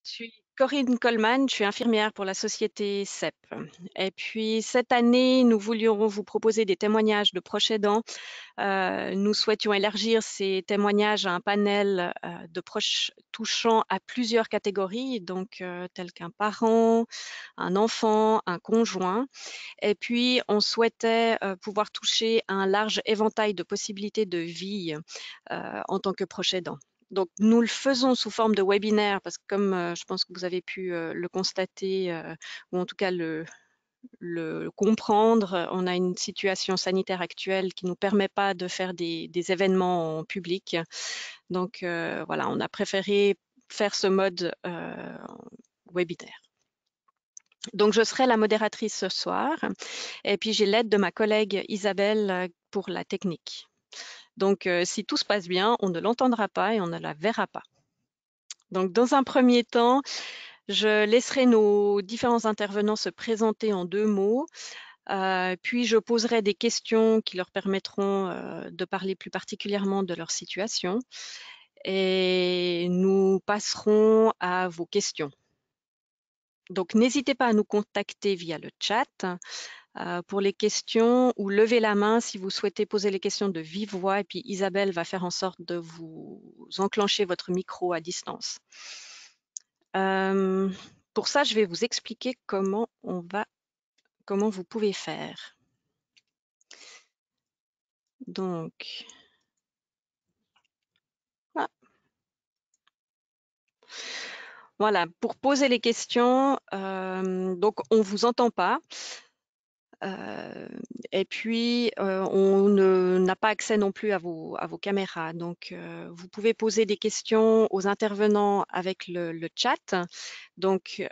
Je suis Corinne Coleman, je suis infirmière pour la société CEP. Et puis cette année, nous voulions vous proposer des témoignages de proches aidants. Nous souhaitions élargir ces témoignages à un panel de proches touchant à plusieurs catégories, donc tels qu'un parent, un enfant, un conjoint. Et puis on souhaitait pouvoir toucher un large éventail de possibilités de vie en tant que proche aidant. Donc, nous le faisons sous forme de webinaire parce que comme je pense que vous avez pu le constater ou en tout cas le comprendre, on a une situation sanitaire actuelle qui ne nous permet pas de faire des événements en public. Donc, voilà, on a préféré faire ce mode webinaire. Donc, je serai la modératrice ce soir et puis j'ai l'aide de ma collègue Isabelle pour la technique. Donc, si tout se passe bien, on ne l'entendra pas et on ne la verra pas. Donc, dans un premier temps, je laisserai nos différents intervenants se présenter en 2 mots, puis je poserai des questions qui leur permettront de parler plus particulièrement de leur situation et nous passerons à vos questions. Donc, n'hésitez pas à nous contacter via le chat pour les questions ou lever la main si vous souhaitez poser les questions de vive voix et puis Isabelle va faire en sorte de vous enclencher votre micro à distance. Pour ça, je vais vous expliquer comment vous pouvez faire. Donc, voilà, pour poser les questions, donc on ne vous entend pas. Et puis, on n'a pas accès non plus à vos caméras. Donc, vous pouvez poser des questions aux intervenants avec le chat. Donc,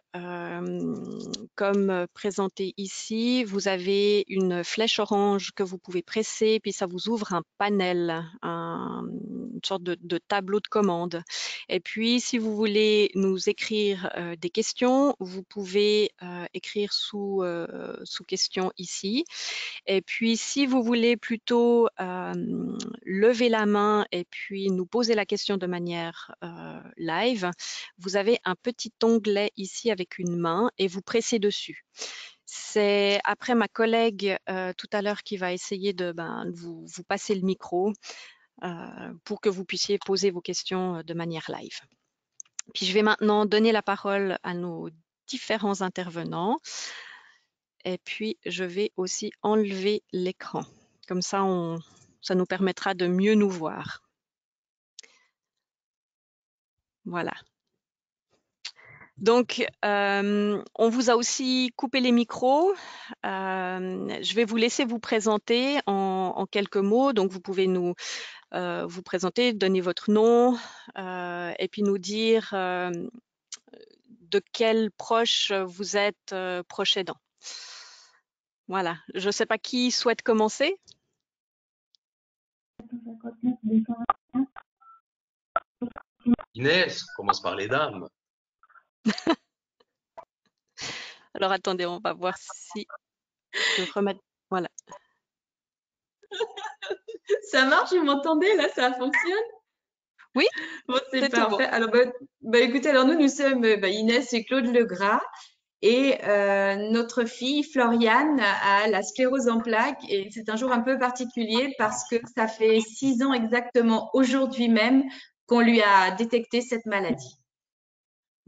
comme présenté ici, vous avez une flèche orange que vous pouvez presser, puis ça vous ouvre un panel, une sorte de tableau de commande. Et puis, si vous voulez nous écrire des questions, vous pouvez écrire sous question ici. Et puis, si vous voulez plutôt lever la main et puis nous poser la question de manière live, vous avez un petit onglet ici avec une main et vous pressez dessus. C'est après ma collègue tout à l'heure qui va essayer de vous passer le micro pour que vous puissiez poser vos questions de manière live. Puis je vais maintenant donner la parole à nos différents intervenants. Et puis, je vais aussi enlever l'écran. Comme ça, ça nous permettra de mieux nous voir. Voilà. Donc, on vous a aussi coupé les micros. Je vais vous laisser vous présenter en quelques mots. Donc, vous pouvez nous vous présenter, donner votre nom et puis nous dire de quel proche vous êtes proche aidant. Voilà. Je ne sais pas qui souhaite commencer. Inès, commence par les dames. Alors attendez, on va voir si je peux remettre. Voilà. Ça marche, vous m'entendez là, ça fonctionne? Oui. Bon, c'est parfait. Bon. Alors, écoutez, alors nous sommes Inès et Claude Legras et notre fille Floriane a la sclérose en plaques et c'est un jour un peu particulier parce que ça fait 6 ans exactement aujourd'hui même qu'on lui a détecté cette maladie.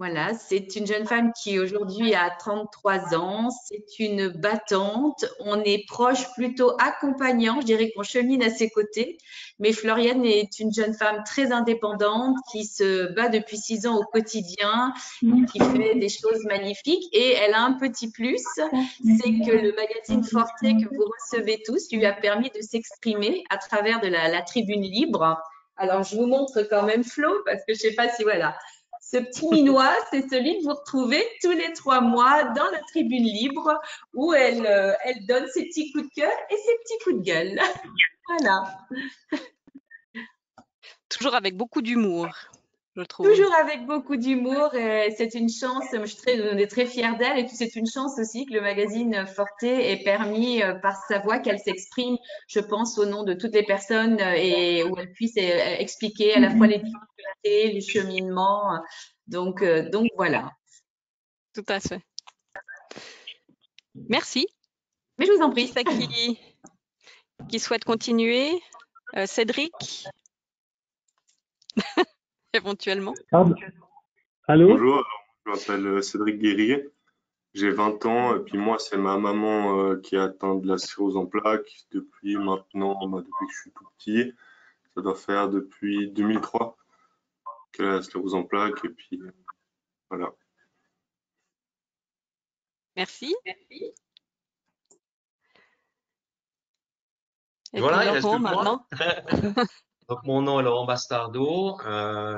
Voilà, c'est une jeune femme qui aujourd'hui a 33 ans, c'est une battante, on est proche plutôt accompagnant, je dirais qu'on chemine à ses côtés, mais Floriane est une jeune femme très indépendante qui se bat depuis 6 ans au quotidien, qui fait des choses magnifiques et elle a un petit plus, c'est que le magazine Forte que vous recevez tous lui a permis de s'exprimer à travers de la tribune libre. Alors, je vous montre quand même Flo parce que je sais pas si voilà. Ce petit minois, c'est celui que vous retrouvez tous les 3 mois dans la tribune libre où elle donne ses petits coups de cœur et ses petits coups de gueule. Voilà. Toujours avec beaucoup d'humour, je trouve. Toujours avec beaucoup d'humour. C'est une chance. On est très fiers d'elle et puis c'est une chance aussi que le magazine Forte ait permis par sa voix qu'elle s'exprime, je pense, au nom de toutes les personnes et où elle puisse expliquer à la fois les difficultés, les cheminements. Donc voilà. Tout à fait. Merci. Mais je vous en Qui prie. c'est qui souhaite continuer? Cédric, éventuellement. Pardon. Allô? Bonjour, alors, je m'appelle Cédric Guerrier, j'ai 20 ans, et puis moi, c'est ma maman qui est atteinte de la sclérose en plaques depuis maintenant, depuis que je suis tout petit. Ça doit faire depuis 2003 qu'elle a la sclérose en plaques, et puis voilà. Merci. Et Et puis voilà, il reste Laurent, plus que moi. maintenant. Donc, mon nom est Laurent Bastardo.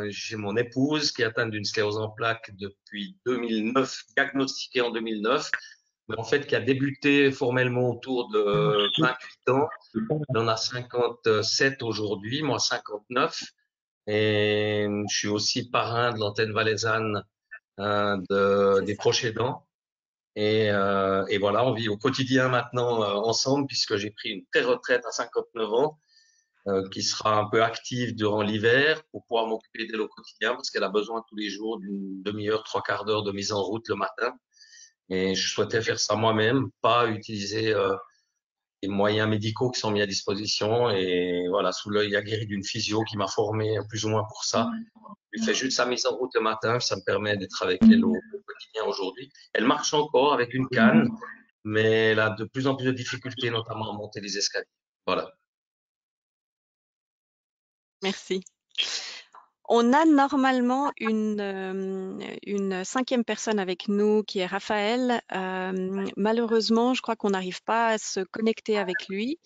J'ai mon épouse qui est atteinte d'une sclérose en plaques depuis 2009, diagnostiquée en 2009, mais en fait qui a débuté formellement autour de 28 ans. Elle en a 57 aujourd'hui, moi 59. Et je suis aussi parrain de l'antenne valaisanne des proches aidants. Et voilà, on vit au quotidien maintenant ensemble puisque j'ai pris une pré-retraite à 59 ans. Qui sera un peu active durant l'hiver pour pouvoir m'occuper d'elle au quotidien parce qu'elle a besoin tous les jours d'une demi-heure, trois quarts d'heure de mise en route le matin. Et je souhaitais faire ça moi-même, pas utiliser les moyens médicaux qui sont mis à disposition. Et voilà, sous l'œil aguerri d'une physio qui m'a formé plus ou moins pour ça. Je fais juste sa mise en route le matin, ça me permet d'être avec elle au quotidien aujourd'hui. Elle marche encore avec une canne, mais elle a de plus en plus de difficultés, notamment à monter les escaliers. Voilà. Merci. On a normalement une cinquième personne avec nous qui est Raphaël. Malheureusement, je crois qu'on n'arrive pas à se connecter avec lui.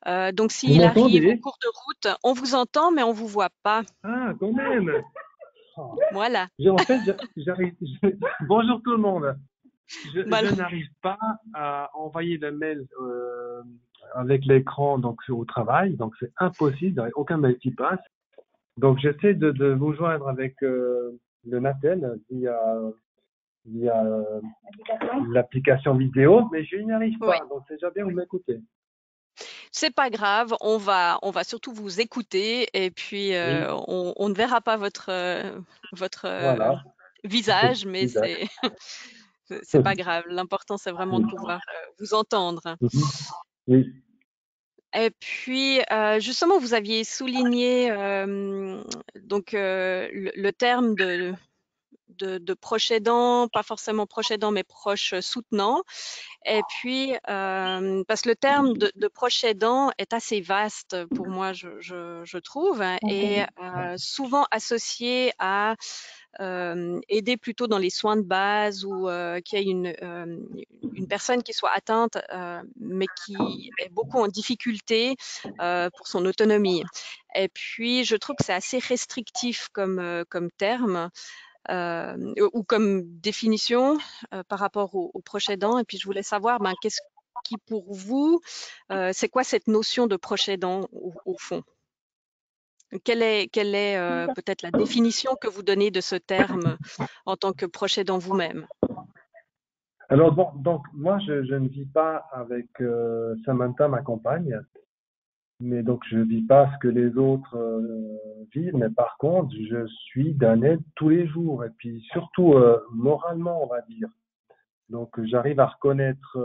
Donc, Vous s'il arrive en m'entendez? cours de route, on vous entend, mais on vous voit pas. Ah, quand même. Oh. Voilà. En fait, j'arrive. Bonjour tout le monde. Voilà. Je n'arrive pas à envoyer le mail avec l'écran donc au travail, donc c'est impossible. Aucun mail qui passe. Donc j'essaie de vous joindre avec le Natel via l'application vidéo, mais je n'y arrive Oui. pas. Donc c'est déjà bien, vous m'écoutez. C'est pas grave, on va surtout vous écouter et puis Oui, on ne verra pas votre voilà. visage, mais Exact. c'est pas grave. L'important, c'est vraiment de pouvoir vous entendre. Oui. Et puis, justement, vous aviez souligné donc le terme de proche aidant, pas forcément proche aidant, mais proche soutenant. Et puis, parce que le terme de proche aidant est assez vaste pour moi, je trouve, hein, et souvent associé à aider plutôt dans les soins de base ou qu'il y ait une personne qui soit atteinte, mais qui est beaucoup en difficulté pour son autonomie. Et puis, je trouve que c'est assez restrictif comme terme ou comme définition par rapport au proche aidant. Et puis, je voulais savoir, qu'est-ce qui pour vous, c'est quoi cette notion de proche aidant au fond? Quelle est peut-être la définition que vous donnez de ce terme en tant que proche aidant vous-même? Alors bon, donc moi je ne vis pas avec Samantha, ma compagne, mais donc je vis pas ce que les autres vivent, mais par contre je suis d'un aide tous les jours et puis surtout moralement on va dire. Donc j'arrive à reconnaître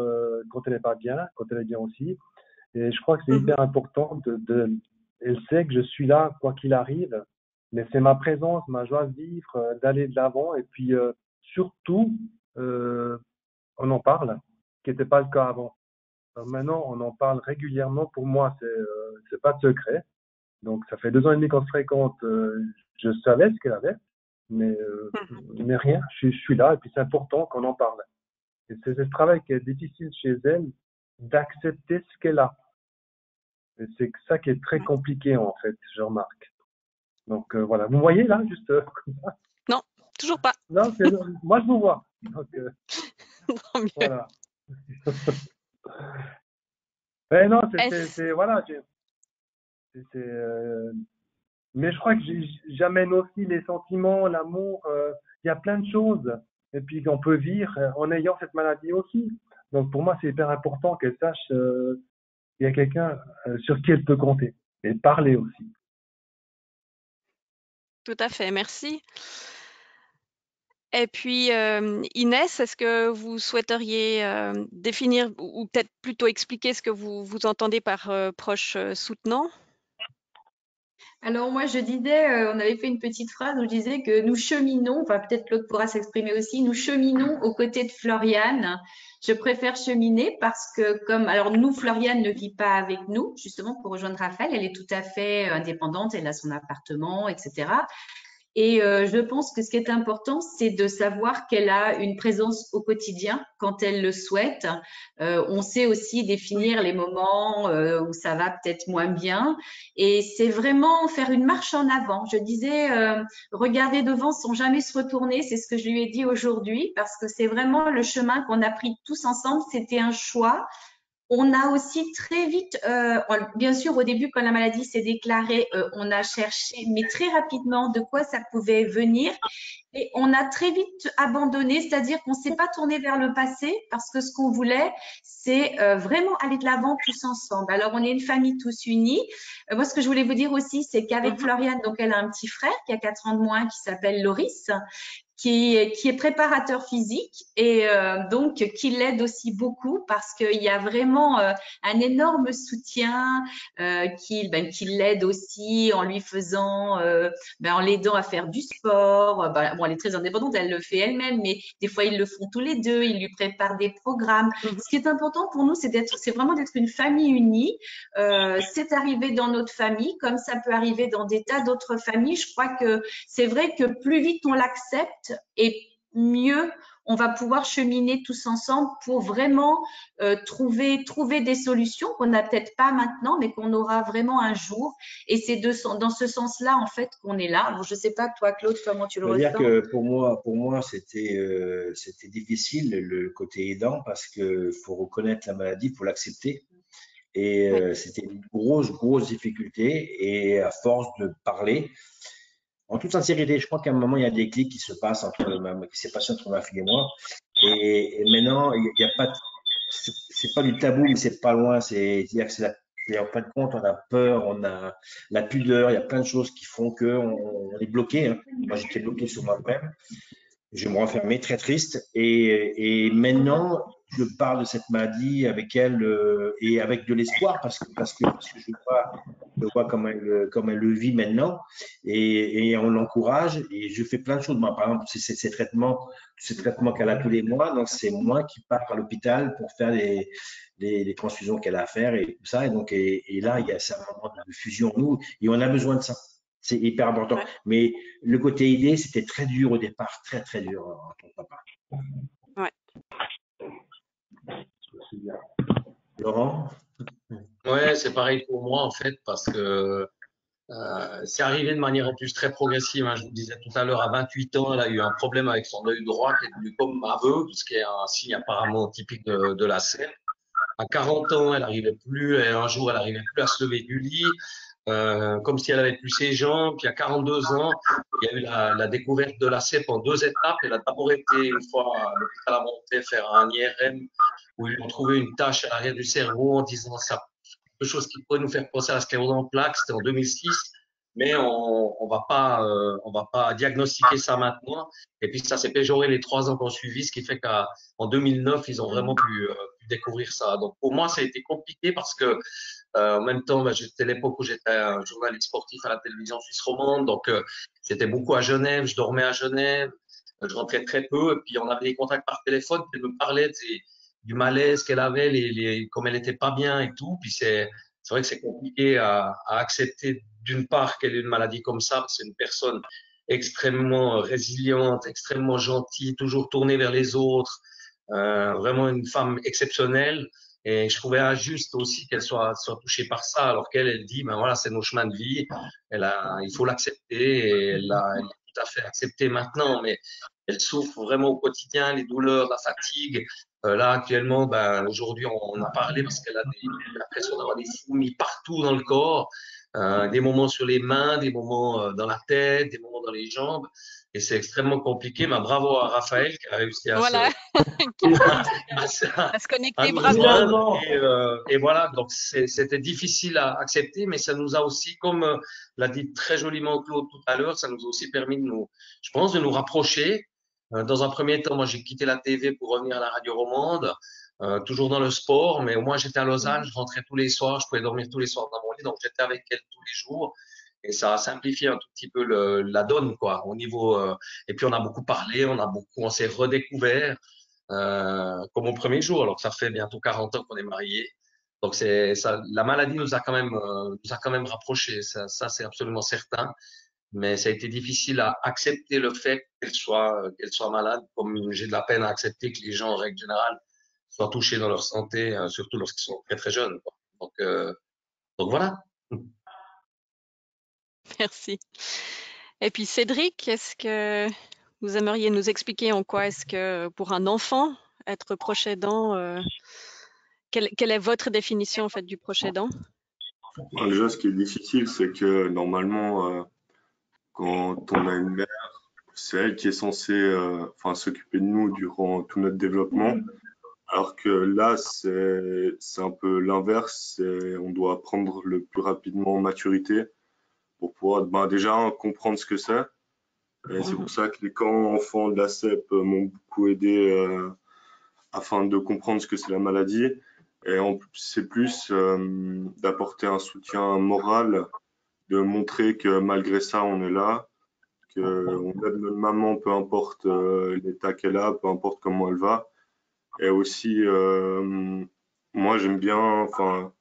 quand elle est pas bien, quand elle est bien aussi, et je crois que c'est Mhm. hyper important elle sait que je suis là quoi qu'il arrive, mais c'est ma présence, ma joie de vivre, d'aller de l'avant et puis surtout euh, on en parle, ce qui n'était pas le cas avant. Alors maintenant, on en parle régulièrement. Pour moi, c'est pas de secret. Donc, ça fait 2 ans et demi qu'on se fréquente. Je savais ce qu'elle avait, mais rien. Je suis là et puis c'est important qu'on en parle. Et c'est ce travail qui est difficile chez elle d'accepter ce qu'elle a. Et c'est ça qui est très compliqué en fait, je remarque. Donc voilà. Vous voyez là, juste comme ça. Non, toujours pas. Non, moi je vous vois. Donc Tant mieux. voilà. Mais non, Est-ce- voilà. Mais je crois que j'amène aussi les sentiments, l'amour. Il y a plein de choses. Et puis qu'on peut vivre en ayant cette maladie aussi. Donc pour moi, c'est hyper important qu'elle sache qu'il y a quelqu'un sur qui elle peut compter. Et parler aussi. Tout à fait, merci. Et puis, Inès, est-ce que vous souhaiteriez définir ou peut-être plutôt expliquer ce que vous entendez par proche soutenant? Alors moi, je disais, on avait fait une petite phrase où je disais que nous cheminons, enfin peut-être Claude pourra s'exprimer aussi, nous cheminons aux côtés de Floriane. Je préfère cheminer parce que alors nous, Floriane ne vit pas avec nous, justement pour rejoindre Raphaël, elle est tout à fait indépendante, elle a son appartement, etc. Et je pense que ce qui est important, c'est de savoir qu'elle a une présence au quotidien quand elle le souhaite. On sait aussi définir les moments où ça va peut-être moins bien. Et c'est vraiment faire une marche en avant. Je disais, regarder devant sans jamais se retourner. C'est ce que je lui ai dit aujourd'hui parce que c'est vraiment le chemin qu'on a pris tous ensemble. C'était un choix. On a aussi très vite, bien sûr, au début, quand la maladie s'est déclarée, on a cherché, mais très rapidement, de quoi ça pouvait venir. Et on a très vite abandonné, c'est-à-dire qu'on ne s'est pas tourné vers le passé parce que ce qu'on voulait, c'est vraiment aller de l'avant tous ensemble. Alors, on est une famille tous unis. Moi, ce que je voulais vous dire aussi, c'est qu'avec Floriane, donc elle a un petit frère qui a 4 ans de moins, qui s'appelle Loris, qui est préparateur physique et donc qui l'aide aussi beaucoup parce qu'il y a vraiment un énorme soutien qui l'aide aussi en lui faisant en l'aidant à faire du sport. Bon, elle est très indépendante, elle le fait elle-même, mais des fois ils le font tous les deux, ils lui préparent des programmes. Ce qui est important pour nous, c'est vraiment d'être une famille unie. C'est arrivé dans notre famille, comme ça peut arriver dans des tas d'autres familles. Je crois que c'est vrai que plus vite on l'accepte et mieux on va pouvoir cheminer tous ensemble pour vraiment trouver des solutions qu'on n'a peut-être pas maintenant, mais qu'on aura vraiment un jour. Et c'est dans ce sens-là, en fait, qu'on est là. Alors, je ne sais pas, toi, Claude, comment tu le C'est-à-dire ressens? que pour moi, c'était difficile le côté aidant parce que faut reconnaître la maladie, faut l'accepter. Et Oui. c'était une grosse difficulté. Et à force de parler, en toute sincérité, je crois qu'à un moment, il y a des clics qui se passent qui s'est passé entre ma fille et moi. Et maintenant, il y a pas, c'est pas du tabou, mais c'est pas loin. C'est-à-dire que en fin de compte, on a peur, on a la pudeur, il y a plein de choses qui font on est bloqué, hein. Moi, j'étais bloqué sur moi-même. Je me renfermais très triste. Et maintenant, je parle de cette maladie avec elle et avec de l'espoir parce que je vois comment elle le vit maintenant et on l'encourage et je fais plein de choses. Moi, par exemple, c'est ces traitements qu'elle a tous les mois. Donc, c'est moi qui pars à l'hôpital pour faire les transfusions qu'elle a à faire et tout ça. Et là, il y a un moment de fusion en nous et on a besoin de ça. C'est hyper important. Ouais. Mais le côté idée, c'était très dur au départ, très dur en tant que papa. Ouais. Laurent? Ouais, c'est pareil pour moi en fait, parce que c'est arrivé de manière en plus très progressive, hein. Je vous disais tout à l'heure, à 28 ans, elle a eu un problème avec son œil droit qui est devenu comme aveugle, ce qui est un signe apparemment typique de la scène. À 40 ans, elle arrivait plus, et un jour, elle arrivait plus à se lever du lit, comme si elle avait plus ses jambes. Puis à 42 ans, il y a eu la découverte de la CEP en 2 étapes. Elle a d'abord été une fois à l'hôpital à Monté faire un IRM où ils ont trouvé une tache à l'arrière du cerveau en disant ça, quelque chose qui pourrait nous faire penser à la sclérose en plaques. C'était en 2006. Mais on va pas diagnostiquer ça maintenant. Et puis ça s'est péjoré les 3 ans qu'on suivi, ce qui fait qu'en 2009, ils ont vraiment pu découvrir ça. Donc pour moi, ça a été compliqué parce que en même temps, c'était l'époque où j'étais un journaliste sportif à la télévision suisse romande, donc j'étais beaucoup à Genève, je dormais à Genève, je rentrais très peu, et puis on avait des contacts par téléphone, puis elle me parlait du malaise qu'elle avait, comme elle n'était pas bien et tout. Puis c'est vrai que c'est compliqué à accepter d'une part qu'elle ait une maladie comme ça, parce que c'est une personne extrêmement résiliente, extrêmement gentille, toujours tournée vers les autres, vraiment une femme exceptionnelle. Et je trouvais injuste aussi qu'elle soit touchée par ça, alors elle dit, ben voilà, c'est nos chemins de vie. Il faut l'accepter et elle l'a tout à fait accepté maintenant, mais elle souffre vraiment au quotidien, les douleurs, la fatigue. Là, actuellement, aujourd'hui, on a parlé parce qu'elle a l'impression d'avoir des fourmis partout dans le corps, des moments sur les mains, des moments dans la tête, des moments dans les jambes. Et c'est extrêmement compliqué. Mais bravo à Raphaël qui a réussi Voilà, qui a réussi à se connecter, nous bravo. joindre. Et voilà, donc c'était difficile à accepter, mais ça nous a aussi, comme l'a dit très joliment Claude tout à l'heure, ça nous a aussi permis je pense, de nous rapprocher. Dans un premier temps, moi, j'ai quitté la TV pour revenir à la radio romande, toujours dans le sport, mais au moins j'étais à Lausanne, je rentrais tous les soirs, je pouvais dormir tous les soirs dans mon lit, donc j'étais avec elle tous les jours. Et ça a simplifié un tout petit peu la donne, quoi, au niveau. Et puis on a beaucoup parlé, on s'est redécouvert comme au premier jour. Alors que ça fait bientôt 40 ans qu'on est mariés. Donc c'est ça, la maladie nous a quand même rapprochés. Ça c'est absolument certain. Mais ça a été difficile à accepter le fait qu'elle soit malade, comme j'ai de la peine à accepter que les gens, en règle générale, soient touchés dans leur santé, surtout lorsqu'ils sont très très jeunes, quoi. Donc voilà. Merci. Et puis Cédric, est-ce que vous aimeriez nous expliquer en quoi est-ce que pour un enfant, être proche aidant, quelle est votre définition en fait du proche aidant? Déjà, ce qui est difficile, c'est que normalement, quand on a une mère, c'est elle qui est censée enfin, s'occuper de nous durant tout notre développement. Alors que là, c'est un peu l'inverse. On doit prendre le plus rapidement en maturité pour pouvoir ben, déjà comprendre ce que c'est. Et c'est pour ça que les camps enfants de la CEP m'ont beaucoup aidé afin de comprendre ce que c'est la maladie. Et c'est plus d'apporter un soutien moral, de montrer que malgré ça, on est là, qu'on aide notre maman, peu importe l'état qu'elle a, peu importe comment elle va. Et aussi, moi, j'aime bien quand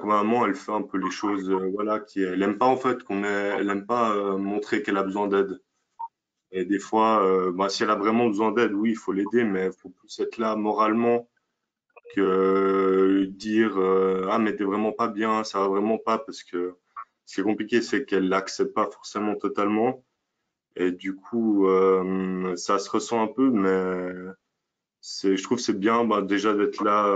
ma maman, elle fait un peu les choses, voilà, elle aime pas en fait elle aime pas montrer qu'elle a besoin d'aide. Et des fois, bah, si elle a vraiment besoin d'aide, oui, il faut l'aider, mais il faut plus être là moralement que dire ah mais t'es vraiment pas bien, ça va vraiment pas, parce que ce qui est compliqué, c'est qu'elle l'accepte pas forcément totalement. Et du coup, ça se ressent un peu, mais je trouve que c'est bien bah, déjà d'être là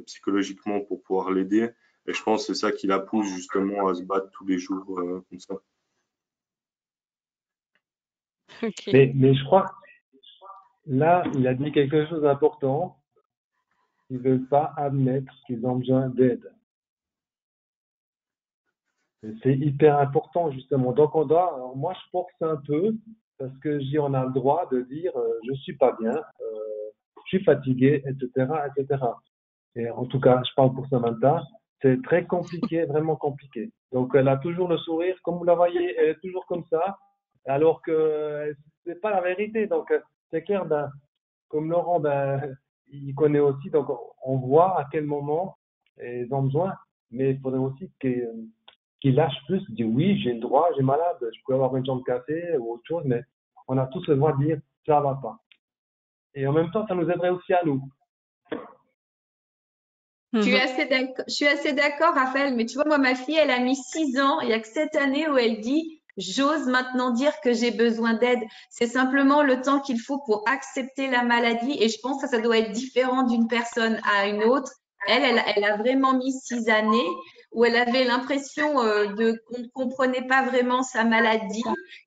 psychologiquement pour pouvoir l'aider. Et je pense que c'est ça qui la pousse justement à se battre tous les jours comme ça. Ok. Mais je crois que là, il a dit quelque chose d'important. Ils ne veulent pas admettre qu'ils ont besoin d'aide. C'est hyper important, justement. Donc, on doit, alors moi, je force un peu parce que on a le droit de dire je suis pas bien, je suis fatigué, etc., etc. Et en tout cas, je parle pour Samantha, c'est très compliqué, vraiment compliqué. Donc, elle a toujours le sourire, comme vous la voyez, elle est toujours comme ça, alors que c'est pas la vérité. Donc, c'est clair, ben, comme Laurent, ben, il connaît aussi, donc on voit à quel moment ils ont besoin, mais il faudrait aussi qu'il lâche plus, dire oui, j'ai le droit, j'ai malade, je peux avoir une jambe cassée ou autre chose, mais on a tous le droit de dire ça va pas. Et en même temps, ça nous aiderait aussi à nous. Je suis assez d'accord, Raphaël, mais tu vois, moi, ma fille, elle a mis 6 ans, il y a que cette année où elle dit, j'ose maintenant dire que j'ai besoin d'aide. C'est simplement le temps qu'il faut pour accepter la maladie et je pense que ça doit être différent d'une personne à une autre. Elle a vraiment mis 6 années où elle avait l'impression qu'on ne comprenait pas vraiment sa maladie.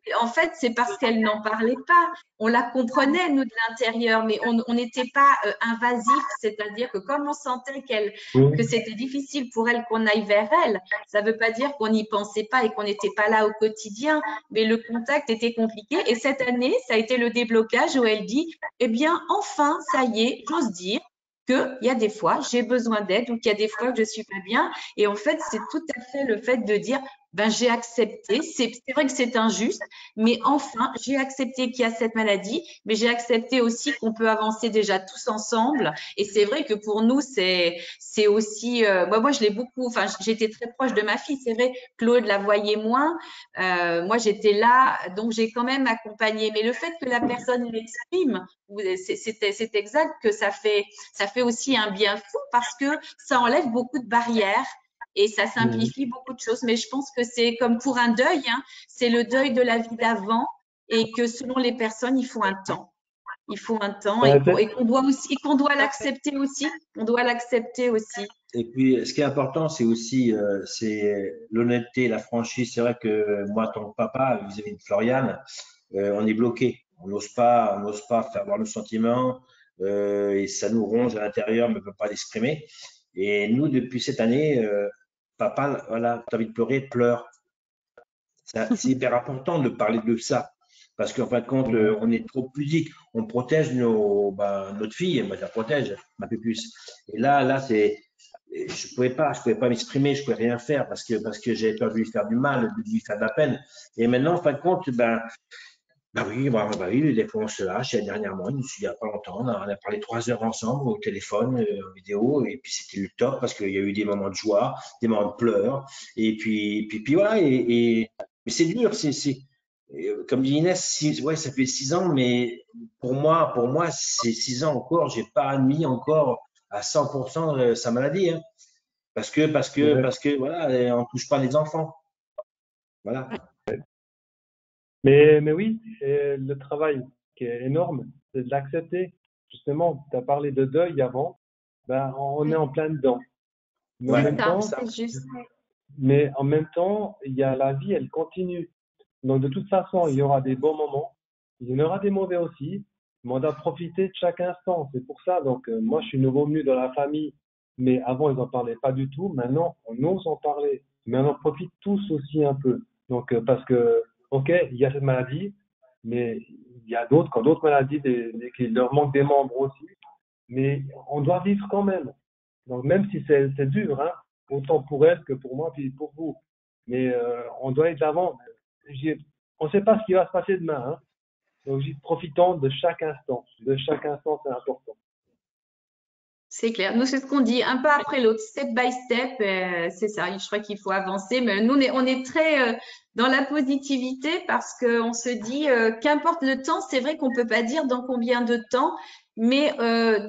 Et en fait, c'est parce qu'elle n'en parlait pas. On la comprenait, nous, de l'intérieur, mais on n'était pas invasif, c'est-à-dire que comme on sentait que c'était difficile pour elle qu'on aille vers elle, ça ne veut pas dire qu'on n'y pensait pas et qu'on n'était pas là au quotidien, mais le contact était compliqué. Et cette année, ça a été le déblocage où elle dit, eh bien, enfin, ça y est, j'ose dire qu'il y a des fois, j'ai besoin d'aide ou qu'il y a des fois que je suis pas bien. Et en fait, c'est tout à fait le fait de dire, ben, j'ai accepté. C'est vrai que c'est injuste, mais enfin, j'ai accepté qu'il y a cette maladie, mais j'ai accepté aussi qu'on peut avancer déjà tous ensemble. Et c'est vrai que pour nous, c'est aussi, moi, je l'ai beaucoup, enfin, j'étais très proche de ma fille. C'est vrai, Claude la voyait moins. Moi, j'étais là, donc j'ai quand même accompagné. Mais le fait que la personne l'exprime, c'est exact que ça fait aussi un bien fou parce que ça enlève beaucoup de barrières et ça simplifie beaucoup de choses. Mais je pense que c'est comme pour un deuil, hein, c'est le deuil de la vie d'avant et que selon les personnes, il faut un temps. Il faut un temps et qu'on doit l'accepter aussi. On doit l'accepter aussi. Et puis, ce qui est important, c'est aussi c'est l'honnêteté, la franchise. C'est vrai que moi, en tant que papa, vis-à-vis de Floriane, on est bloqué. On n'ose pas faire voir le sentiment et ça nous ronge à l'intérieur, mais on ne peut pas l'exprimer. Et nous, depuis cette année, papa, voilà, tu as envie de pleurer, pleure. C'est hyper important de parler de ça. Parce qu'en fin de compte, on est trop pudique. On protège notre fille, moi je la protège, ma pupuce. Et là, je pouvais pas m'exprimer, je pouvais rien faire parce que j'avais peur de lui faire du mal, de lui faire de la peine. Et maintenant, en fin de compte, oui, des fois on se lâche. Dernièrement, il n'y a pas longtemps, on a parlé 3 heures ensemble au téléphone, en vidéo, et puis c'était le top parce qu'il y a eu des moments de joie, des moments de pleurs, et puis voilà. Mais c'est dur, comme dit Inès, ouais, ça fait 6 ans, mais pour moi, c'est 6 ans encore. J'ai pas admis encore à 100% sa maladie, hein, parce que voilà, on touche pas les enfants, voilà. Mais oui, et le travail qui est énorme, c'est de l'accepter. Justement, tu as parlé de deuil avant, ben, on est en plein dedans. Mais en Ouais, même temps, C'est juste. il y a la vie, elle continue. Donc, de toute façon, il y aura des bons moments, il y en aura des mauvais aussi, mais on doit profiter de chaque instant. C'est pour ça. Donc, moi, je suis nouveau venu dans la famille, mais avant, ils n'en parlaient pas du tout. Maintenant, on ose en parler, mais on en profite tous aussi un peu. Donc, parce que, OK, il y a cette maladie, mais il y a d'autres maladies, qui leur manque des membres aussi, mais on doit vivre quand même. Donc, même si c'est dur, hein, autant pour elle que pour moi, puis pour vous. Mais on doit être de l'avant. On ne sait pas ce qui va se passer demain. Hein. Donc, profitons de chaque instant. De chaque instant, c'est important. C'est clair. Nous, c'est ce qu'on dit, un pas après l'autre, step by step. C'est ça. Je crois qu'il faut avancer. Mais nous, on est très dans la positivité parce qu'on se dit, qu'importe le temps, c'est vrai qu'on peut pas dire dans combien de temps, mais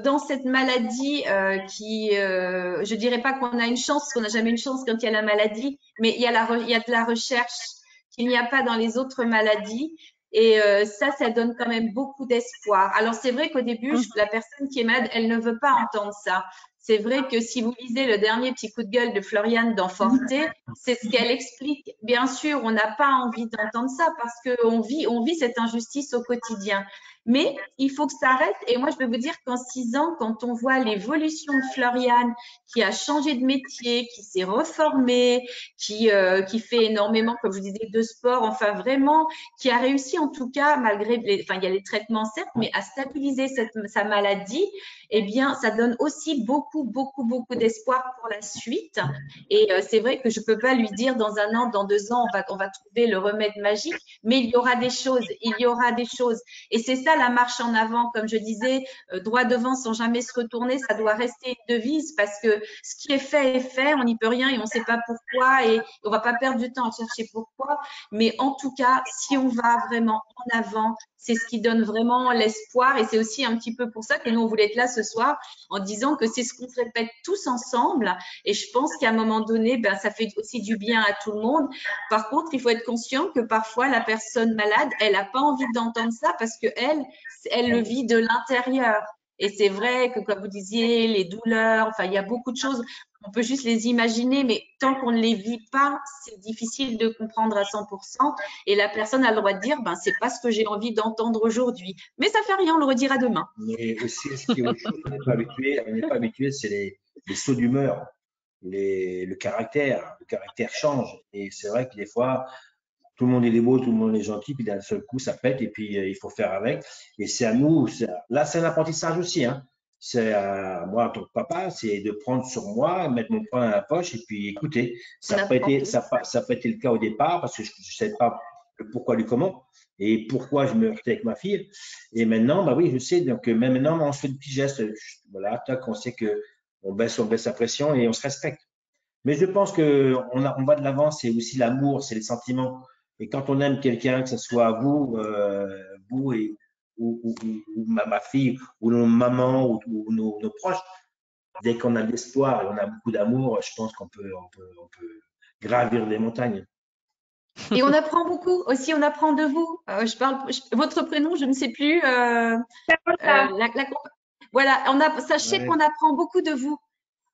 dans cette maladie je dirais pas qu'on a une chance, parce qu'on n'a jamais une chance quand il y a la maladie, mais il y a de la recherche qu'il n'y a pas dans les autres maladies. Et ça donne quand même beaucoup d'espoir. Alors, c'est vrai qu'au début, la personne qui est malade, elle ne veut pas entendre ça. C'est vrai que si vous lisez le dernier petit coup de gueule de Floriane dans Forte, c'est ce qu'elle explique. Bien sûr, on n'a pas envie d'entendre ça parce qu'on vit cette injustice au quotidien. Mais il faut que ça arrête. Et moi, je peux vous dire qu'en 6 ans, quand on voit l'évolution de Floriane, qui a changé de métier, qui s'est reformée, qui fait énormément, comme je vous disais, de sport, enfin vraiment, qui a réussi en tout cas, malgré il y a les traitements certes, mais à stabiliser sa maladie, eh bien, ça donne aussi beaucoup, beaucoup, beaucoup d'espoir pour la suite. Et c'est vrai que je peux pas lui dire dans 1 an, dans 2 ans, on va trouver le remède magique, mais il y aura des choses, Et c'est ça la marche en avant, comme je disais, droit devant sans jamais se retourner, ça doit rester une devise parce que ce qui est fait, on n'y peut rien et on ne sait pas pourquoi et on va pas perdre du temps à chercher pourquoi. Mais en tout cas, si on va vraiment en avant, c'est ce qui donne vraiment l'espoir et c'est aussi un petit peu pour ça que nous, on voulait être là ce soir en disant que c'est ce qu'on se répète tous ensemble et je pense qu'à un moment donné, ça fait aussi du bien à tout le monde. Par contre, il faut être conscient que parfois, la personne malade, elle n'a pas envie d'entendre ça parce que elle le vit de l'intérieur. Et c'est vrai que, comme vous disiez, les douleurs, enfin, il y a beaucoup de choses, on peut juste les imaginer, mais tant qu'on ne les vit pas, c'est difficile de comprendre à 100%. Et la personne a le droit de dire, c'est pas ce que j'ai envie d'entendre aujourd'hui. Mais ça fait rien, on le redira demain. Mais aussi, ce qui est autre chose, on n'est pas habitué, c'est les sauts d'humeur, le caractère change. Et c'est vrai que des fois, tout le monde est beau, tout le monde est gentil, puis d'un seul coup, ça pète, et puis il faut faire avec. Et c'est à nous, là, c'est un apprentissage aussi, hein. C'est à moi, en tant que papa, c'est de prendre sur moi, mettre mon poing dans la poche, et puis écouter. Ça n'a pas été le cas au départ, parce que je ne savais pas le pourquoi du comment, et pourquoi je me heurtais avec ma fille. Et maintenant, oui, je sais, donc même maintenant, on se fait des petits gestes. Voilà, tac, on sait que on baisse la pression et on se respecte. Mais je pense qu'on va de l'avant, c'est aussi l'amour, c'est les sentiments. Et quand on aime quelqu'un, que ce soit vous ou ma fille, ou nos mamans, ou nos proches, dès qu'on a de l'espoir et on a beaucoup d'amour, je pense qu'on peut gravir des montagnes. Et on apprend beaucoup aussi, on apprend de vous. Votre prénom, je ne sais plus. Voilà, sachez qu'on apprend beaucoup de vous.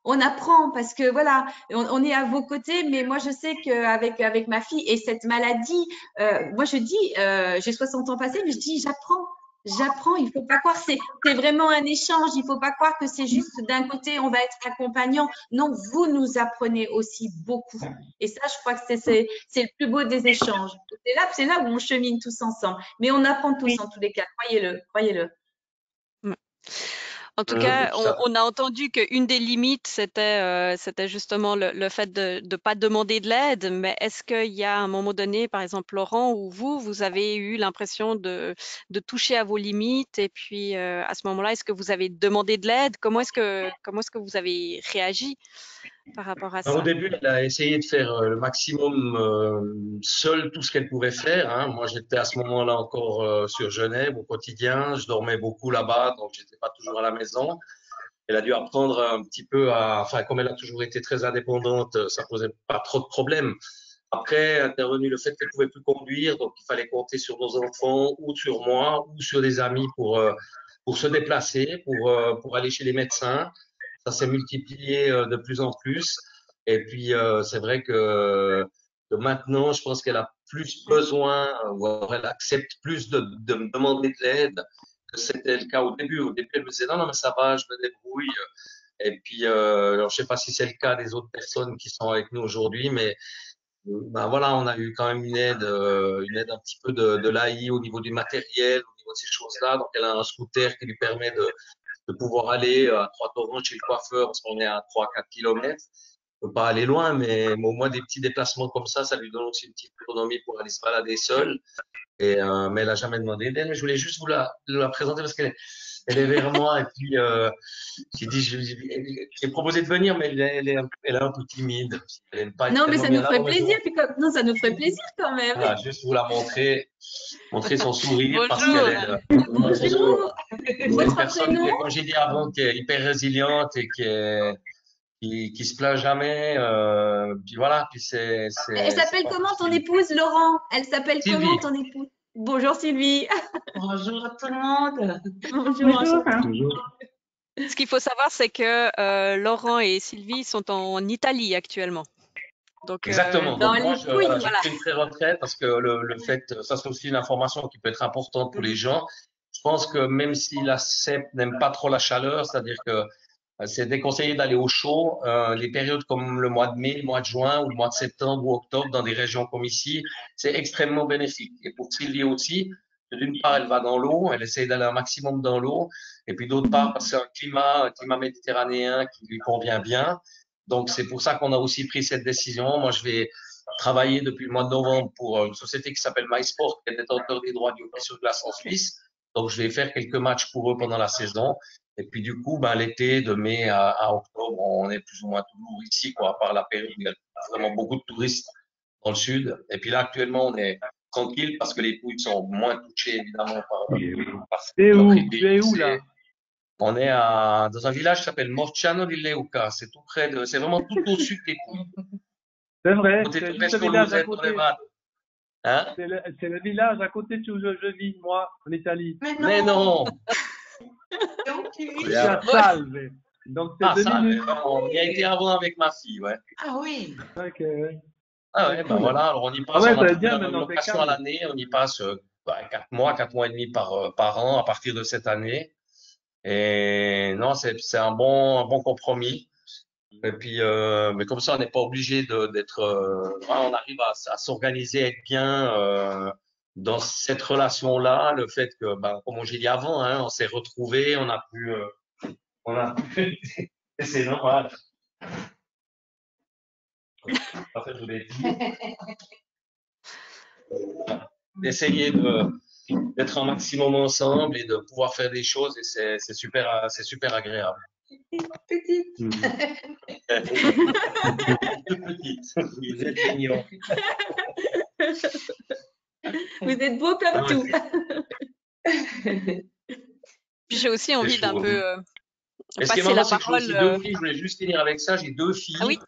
On apprend parce que voilà, on est à vos côtés, mais moi je sais qu'avec ma fille et cette maladie, moi je dis, j'ai 60 ans passés, mais je dis j'apprends. j'apprends, il faut pas croire, c'est vraiment un échange, il faut pas croire que c'est juste d'un côté, on va être accompagnant. Non, vous nous apprenez aussi beaucoup. Et ça, je crois que c'est le plus beau des échanges. C'est là où on chemine tous ensemble. Mais on apprend tous en tous les cas, croyez-le, croyez-le. En tout cas, ça. on a entendu qu'une des limites, c'était justement le fait de ne pas demander de l'aide. Mais est-ce qu'il y a un moment donné, par exemple Laurent ou vous avez eu l'impression de toucher à vos limites et puis à ce moment-là, est-ce que vous avez demandé de l'aide? Comment est-ce que vous avez réagi par rapport à Au ça? début, elle a essayé de faire le maximum seule, tout ce qu'elle pouvait faire. Hein. Moi, j'étais à ce moment-là encore sur Genève au quotidien. Je dormais beaucoup là-bas, donc j'étais pas toujours à la maison. Elle a dû apprendre un petit peu enfin, comme elle a toujours été très indépendante, ça posait pas trop de problèmes. Après, intervenu le fait qu'elle pouvait plus conduire, donc il fallait compter sur nos enfants ou sur moi ou sur des amis pour se déplacer, pour aller chez les médecins. Ça s'est multiplié de plus en plus. Et puis, c'est vrai que maintenant, je pense qu'elle a plus besoin, ou alors elle accepte plus de me demander de l'aide que c'était le cas au début. Au début, elle me disait non, non, mais ça va, je me débrouille. Et puis, alors, je sais pas si c'est le cas des autres personnes qui sont avec nous aujourd'hui, mais ben voilà, on a eu quand même une aide un petit peu de l'AI au niveau du matériel, au niveau de ces choses-là. Donc, elle a un scooter qui lui permet de pouvoir aller à Trois-Torrents chez le coiffeur parce qu'on est à 3-4 kilomètres. On peut pas aller loin, mais au moins des petits déplacements comme ça lui donne aussi une petite autonomie pour aller se balader seule. Mais elle a jamais demandé d'aide. Je voulais juste la présenter parce elle est vers moi et puis j'ai proposé de venir, mais elle est un peu timide. Elle aime pas être Non, mais tellement ça bien nous là. ferait plaisir. Non, ça nous ferait plaisir quand même. Voilà, juste vous la montrer son sourire parce Bonjour. qu'elle Bonjour. c'est une Votre personne prénom? comme j'ai dit avant, qui est hyper résiliente et qui se plaint jamais. Puis voilà, puis Elle c'est s'appelle pas comment ton facile. épouse, Laurent? Elle s'appelle comment Sylvie, ton épouse? Bonjour Sylvie. Bonjour à tout le monde. Bonjour, enchantée. Toujours. Ce qu'il faut savoir, c'est que Laurent et Sylvie sont en Italie actuellement. Donc, exactement. Dans Donc moi, les couilles. j'ai pris une pré-retraite parce que le fait, ça c'est aussi une information qui peut être importante pour les gens. Je pense que même si la CEP n'aime pas trop la chaleur, c'est-à-dire que c'est déconseillé d'aller au chaud. Les périodes comme le mois de mai, le mois de juin ou le mois de septembre ou octobre dans des régions comme ici, c'est extrêmement bénéfique. Et pour Sylvie aussi, d'une part, elle va dans l'eau, elle essaye d'aller un maximum dans l'eau, et puis d'autre part, parce que c'est un climat méditerranéen qui lui convient bien. Donc c'est pour ça qu'on a aussi pris cette décision. Moi, je vais travailler depuis le mois de novembre pour une société qui s'appelle MySport, qui est détenteur des droits du hockey sur glace en Suisse. Donc je vais faire quelques matchs pour eux pendant la saison. Et puis du coup, ben, l'été, de mai à octobre, on est plus ou moins toujours ici, quoi, à part la période où il y a vraiment beaucoup de touristes dans le sud. Et puis là, actuellement, on est tranquille parce que les pouilles sont moins touchées, évidemment, par Tu es où? notre Tu es où là? on est dans un village qui s'appelle Morciano di Leuca. C'est tout près c'est vraiment tout au sud des pouilles. C'est vrai, Côté c'est de juste le village à Pesco-Loset, côté. Nevada. Hein? C'est le village à côté de où je vis, moi, enItalie. Mais non! Donc, tu vis. Je suis à Salve. Donc c'est Ah, 2 ça, minutes. on y a été avant avec ma fille, ouais. Ah oui. Ok, ouais. Ah C'est ouais, ben cool. voilà, alors on y Ah passe, ouais, on ça a va trouvé bien une maintenant, c'est location à calme. l'année, on y passe 4 mois et demi par an à partir de cette année. Et non, c'est un bon compromis. Et puis, mais comme ça, on n'est pas obligé d'être, voilà, on arrive à s'organiser, à être bien dans cette relation-là. Le fait que, ben, comme j'ai dit avant, hein, on s'est retrouvés, on a pu, et c'est normal. En fait, je voulais dire, d'essayer d'être un maximum ensemble et de pouvoir faire des choses et c'est super agréable. Petite. Toute petite. Vous êtes mignon. Vous êtes beaux comme Ah ouais, tout. puis j'ai aussi envie d'un chaud. peu Et ce qui est passer marrant, la c'est que j'ai parole. aussi deux filles, je voulais juste finir avec ça, j'ai deux Ah filles oui,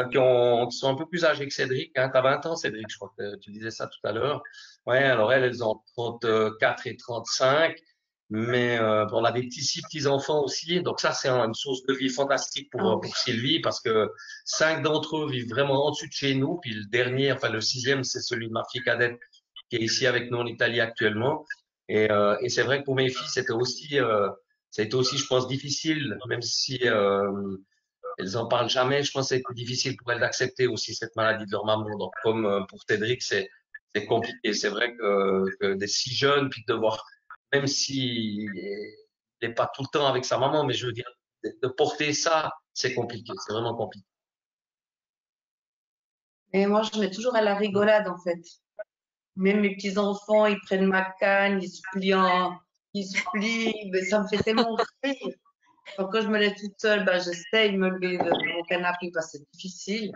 qui sont un peu plus âgées que Cédric. Hein. Tu as 20 ans, Cédric, je crois que tu disais ça tout à l'heure. Ouais, alors elles ont 34 et 35. Mais on a des six petits-enfants aussi. Donc ça, c'est une source de vie fantastique pour Sylvie parce que 5 d'entre eux vivent vraiment en dessus de chez nous. Puis le dernier, enfin le 6e, c'est celui de ma fille cadette qui est ici avec nous en Italie actuellement. Et c'est vrai que pour mes filles, ça a été aussi, je pense, difficile, même si elles en parlent jamais. Je pense que ça a été difficile pour elles d'accepter aussi cette maladie de leur maman. Donc, comme pour Cédric, c'est compliqué. C'est vrai que des si jeunes, puis de devoir, même si il n'est pas tout le temps avec sa maman, mais je veux dire, de porter ça, c'est compliqué. C'est vraiment compliqué. Et moi, je mets toujours à la rigolade, en fait. Même mes petits-enfants, ils prennent ma canne, ils se plient, mais ça me fait tellement rire. Quand je me lève toute seule, ben, j'essaye de me lever de mon canapé parce que c'est difficile,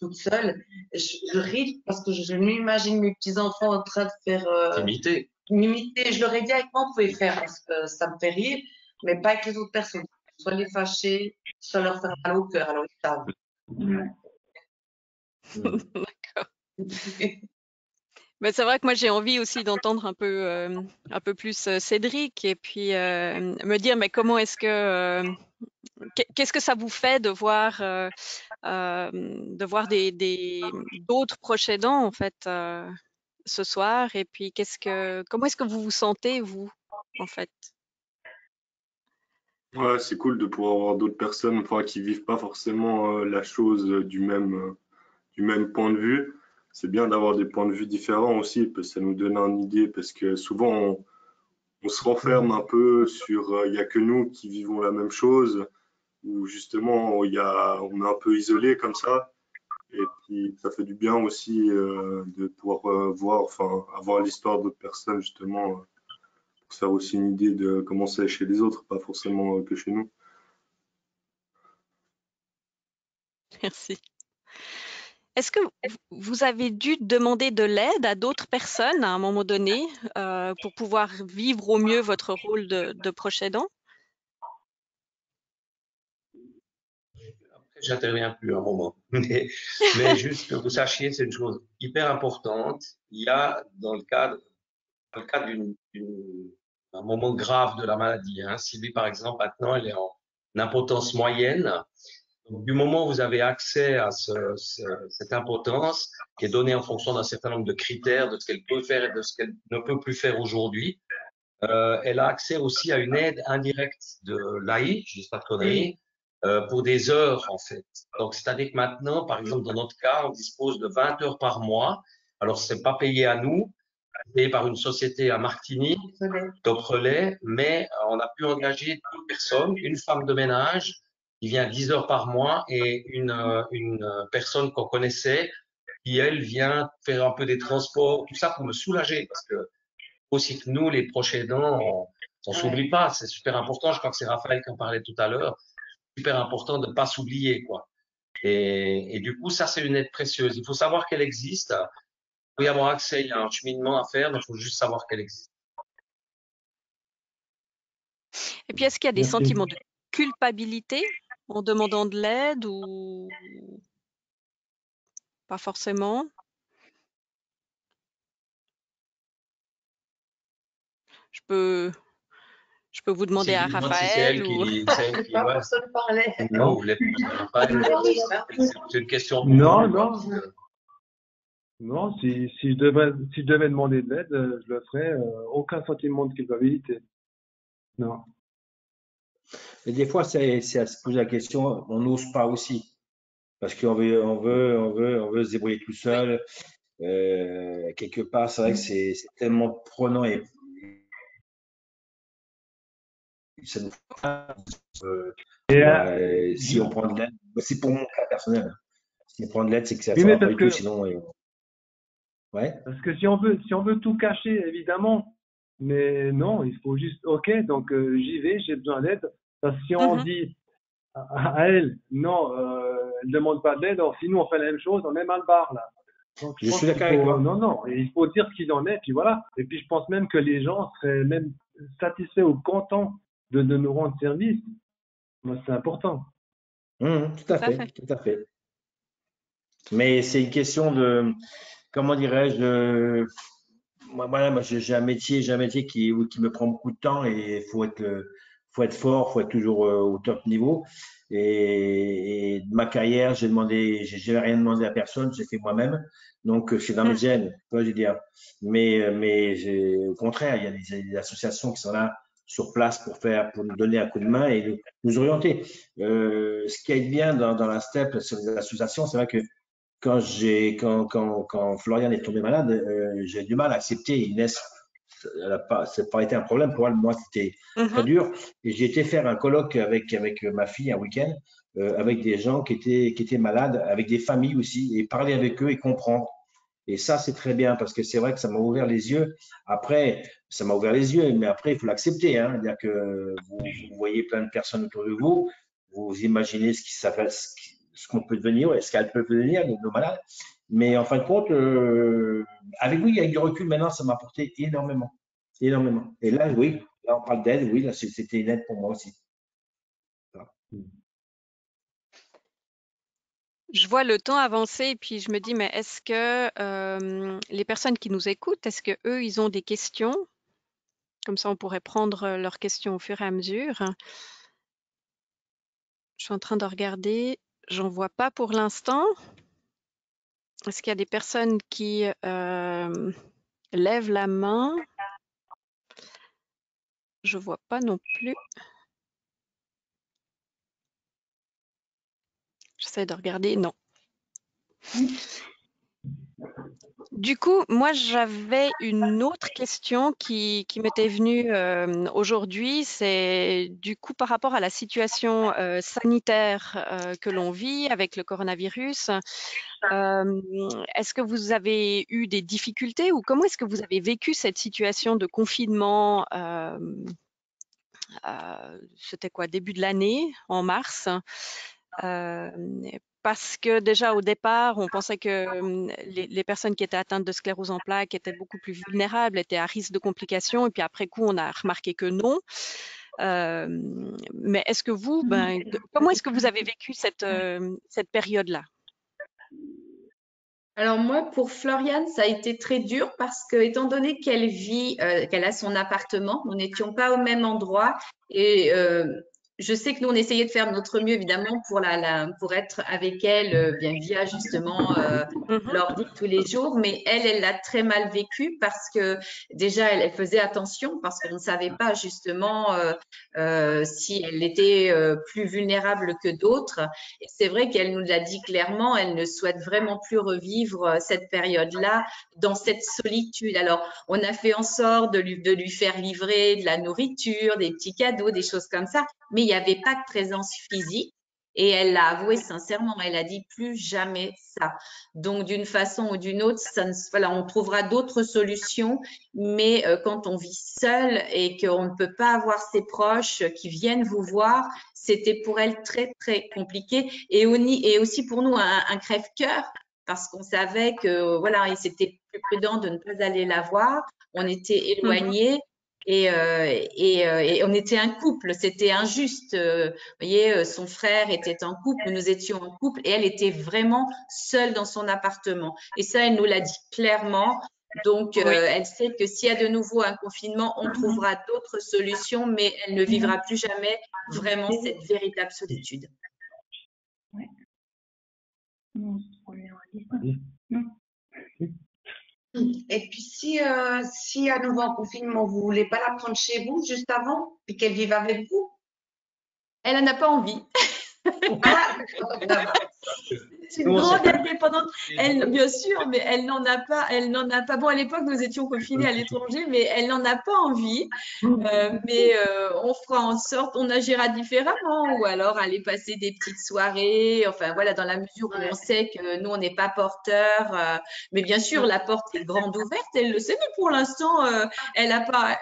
toute seule. Je ris parce que je m'imagine mes petits-enfants en train de faire m'imiter. Je leur ai dit avec moi, vous pouvez faire parce que ça me fait rire, mais pas avec les autres personnes. Soit les fâcher, soit leur faire mal au cœur. Alors, ils savent. D'accord. Mais c'est vrai que moi j'ai envie aussi d'entendre un peu plus Cédric et puis me dire mais comment est-ce que qu'est-ce que ça vous fait de voir d'autres proches aidants en fait ce soir et puis comment est-ce que vous vous sentez vous en fait? Ouais, c'est cool de pouvoir avoir d'autres personnes, enfin, qui vivent pas forcément la chose du même point de vue. C'est bien d'avoir des points de vue différents aussi, parce que ça nous donne une idée, parce que souvent on se renferme un peu sur il y a que nous qui vivons la même chose, ou justement on est un peu isolé comme ça. Et puis ça fait du bien aussi de pouvoir voir, enfin, avoir l'histoire d'autres personnes justement, pour se faire aussi une idée de comment c'est chez les autres, pas forcément que chez nous. Merci. Est-ce que vous avez dû demander de l'aide à d'autres personnes à un moment donné pour pouvoir vivre au mieux votre rôle de proche aidant? Après, j'interviens plus un moment. Mais juste que vous sachiez, c'est une chose hyper importante. Il y a dans le cadre d'un moment grave de la maladie, hein, Sylvie, par exemple, maintenant, elle est en impotence moyenne. Donc, du moment où vous avez accès à cette impotence, qui est donnée en fonction d'un certain nombre de critères, de ce qu'elle peut faire et de ce qu'elle ne peut plus faire aujourd'hui, elle a accès aussi à une aide indirecte de l'AI, je dis pas de conneries, pour des heures en fait. Donc c'est-à-dire que maintenant, par exemple dans notre cas, on dispose de 20 heures par mois. Alors c'est pas payé à nous, c'est payé par une société à Martigny, Top Relais, mais on a pu engager deux personnes, une femme de ménage qui vient 10 heures par mois et une personne qu'on connaissait qui elle vient faire un peu des transports, tout ça pour me soulager parce que aussi que nous, les proches aidants, on s'oublie pas. C'est super important. Je crois que c'est Raphaël qui en parlait tout à l'heure. Super important de ne pas s'oublier, quoi. Et du coup, ça, c'est une aide précieuse. Il faut savoir qu'elle existe. Il faut y avoir accès. Il y a un cheminement à faire, mais il faut juste savoir qu'elle existe. Et puis, est-ce qu'il y a des sentiments de culpabilité en demandant de l'aide ou pas forcément? Je peux vous demander à Sylvie demande si c'est elle Raphaël ou qui Pas ouais. personne parlait. Non, vous voulez Raphaël. C'est une question pour Non, vous, non. parce que- Non, si je devais demander de l'aide, je le ferais. Aucun sentiment de culpabilité. Non. Et des fois, c'est à se poser la question, on n'ose pas aussi. Parce qu'on on veut se débrouiller tout seul. Quelque part, c'est vrai que c'est tellement prenant et ça nous si on prend de l'aide, c'est pour mon cas personnel. Si on prend de l'aide, c'est que ça Oui, ne mais va pas parce du tout, que, sinon. Ouais. parce que si on veut tout cacher, évidemment, mais non, il faut juste, ok, donc j'y vais, j'ai besoin d'aide. Parce que si on dit à elle, non, elle demande pas d'aide, alors si nous on fait la même chose, on est mal barre là. Donc, Je pense suis qu'il d'accord avec faut, toi. non, et il faut dire ce qu'il en est, puis voilà. Et puis je pense même que les gens seraient même satisfaits ou contents de nous rendre service. Moi, c'est important. Tout à fait, tout à fait. Mais c'est une question de, comment dirais-je, moi j'ai un métier qui me prend beaucoup de temps et il faut être fort, faut être toujours au top niveau. Et de ma carrière, j'ai rien demandé à personne, j'ai fait moi-même. Donc, c'est dans mes gènes, je veux dire. Mais au contraire, il y a des associations qui sont là sur place pour nous donner un coup de main et nous orienter. Ce qui est bien dans la STEP sur les associations, c'est vrai que quand Florian est tombé malade, j'ai du mal à accepter. Inès, ça n'a pas été un problème pour elle. Moi, c'était très dur. Et j'ai été faire un colloque avec ma fille un week-end, avec des gens qui étaient malades, avec des familles aussi, et parler avec eux et comprendre. Et ça, c'est très bien parce que c'est vrai que ça m'a ouvert les yeux. Après, ça m'a ouvert les yeux, mais après, il faut l'accepter. Hein. C'est-à-dire que vous voyez plein de personnes autour de vous, vous imaginez ce qu'on peut devenir, ce qu'elles peuvent devenir, nos malades. Mais en fin de compte, avec du recul maintenant, ça m'a apporté énormément. Énormément. Et là, oui, là, on parle d'aide, oui, là, c'était une aide pour moi aussi. Voilà. Je vois le temps avancer et puis je me dis, mais est-ce que les personnes qui nous écoutent, est-ce que eux, ils ont des questions? Comme ça, on pourrait prendre leurs questions au fur et à mesure. Je suis en train de regarder. J'en vois pas pour l'instant. Est-ce qu'il y a des personnes qui lèvent la main? Je vois pas non plus. J'essaie de regarder. Non. Du coup, moi, j'avais une autre question qui m'était venue aujourd'hui. C'est du coup par rapport à la situation sanitaire que l'on vit avec le coronavirus. Est-ce que vous avez eu des difficultés ou comment est-ce que vous avez vécu cette situation de confinement? C'était quoi, début de l'année, en mars? Parce que déjà au départ, on pensait que les personnes qui étaient atteintes de sclérose en plaques étaient beaucoup plus vulnérables, étaient à risque de complications. Et puis après coup, on a remarqué que non. Mais est-ce que vous, comment est-ce que vous avez vécu cette période-là? Alors moi, pour Floriane, ça a été très dur parce que, étant donné qu'elle vit, qu'elle a son appartement, nous n'étions pas au même endroit et je sais que nous on essayait de faire de notre mieux évidemment pour être avec elle bien via justement l'ordi tous les jours, mais elle l'a très mal vécu parce que déjà elle faisait attention parce qu'on ne savait pas justement si elle était plus vulnérable que d'autres. Et c'est vrai qu'elle nous l'a dit clairement, elle ne souhaite vraiment plus revivre cette période-là dans cette solitude. Alors, on a fait en sorte de lui faire livrer de la nourriture, des petits cadeaux, des choses comme ça, mais il n'y avait pas de présence physique. Et elle l'a avoué sincèrement, elle a dit plus jamais ça. Donc, d'une façon ou d'une autre, voilà, on trouvera d'autres solutions, mais quand on vit seul et qu'on ne peut pas avoir ses proches qui viennent vous voir, c'était pour elle très, très compliqué et aussi pour nous un crève-cœur parce qu'on savait que voilà, c'était plus prudent de ne pas aller la voir. On était éloignés et on était un couple. C'était injuste. Vous voyez, son frère était en couple, nous étions en couple et elle était vraiment seule dans son appartement. Et ça, elle nous l'a dit clairement. Donc, elle sait que s'il y a de nouveau un confinement, on trouvera d'autres solutions, mais elle ne vivra plus jamais vraiment cette véritable solitude. Ouais. Non, on est en distance. Non. Et puis si à nouveau en confinement, vous voulez pas la prendre chez vous juste avant, puis qu'elle vive avec vous? Elle n'en a pas envie. Ah, C'est une grande indépendante. Elle, bien sûr, mais elle n'en a pas. Elle n'en a pas. Bon, à l'époque, nous étions confinés à l'étranger, mais elle n'en a pas envie. Mais on fera en sorte, on agira différemment, ou alors aller passer des petites soirées. Enfin, voilà, dans la mesure où on sait que nous, on n'est pas porteurs. Mais bien sûr, la porte est grande ouverte. Elle le sait, mais pour l'instant, elle n'a pas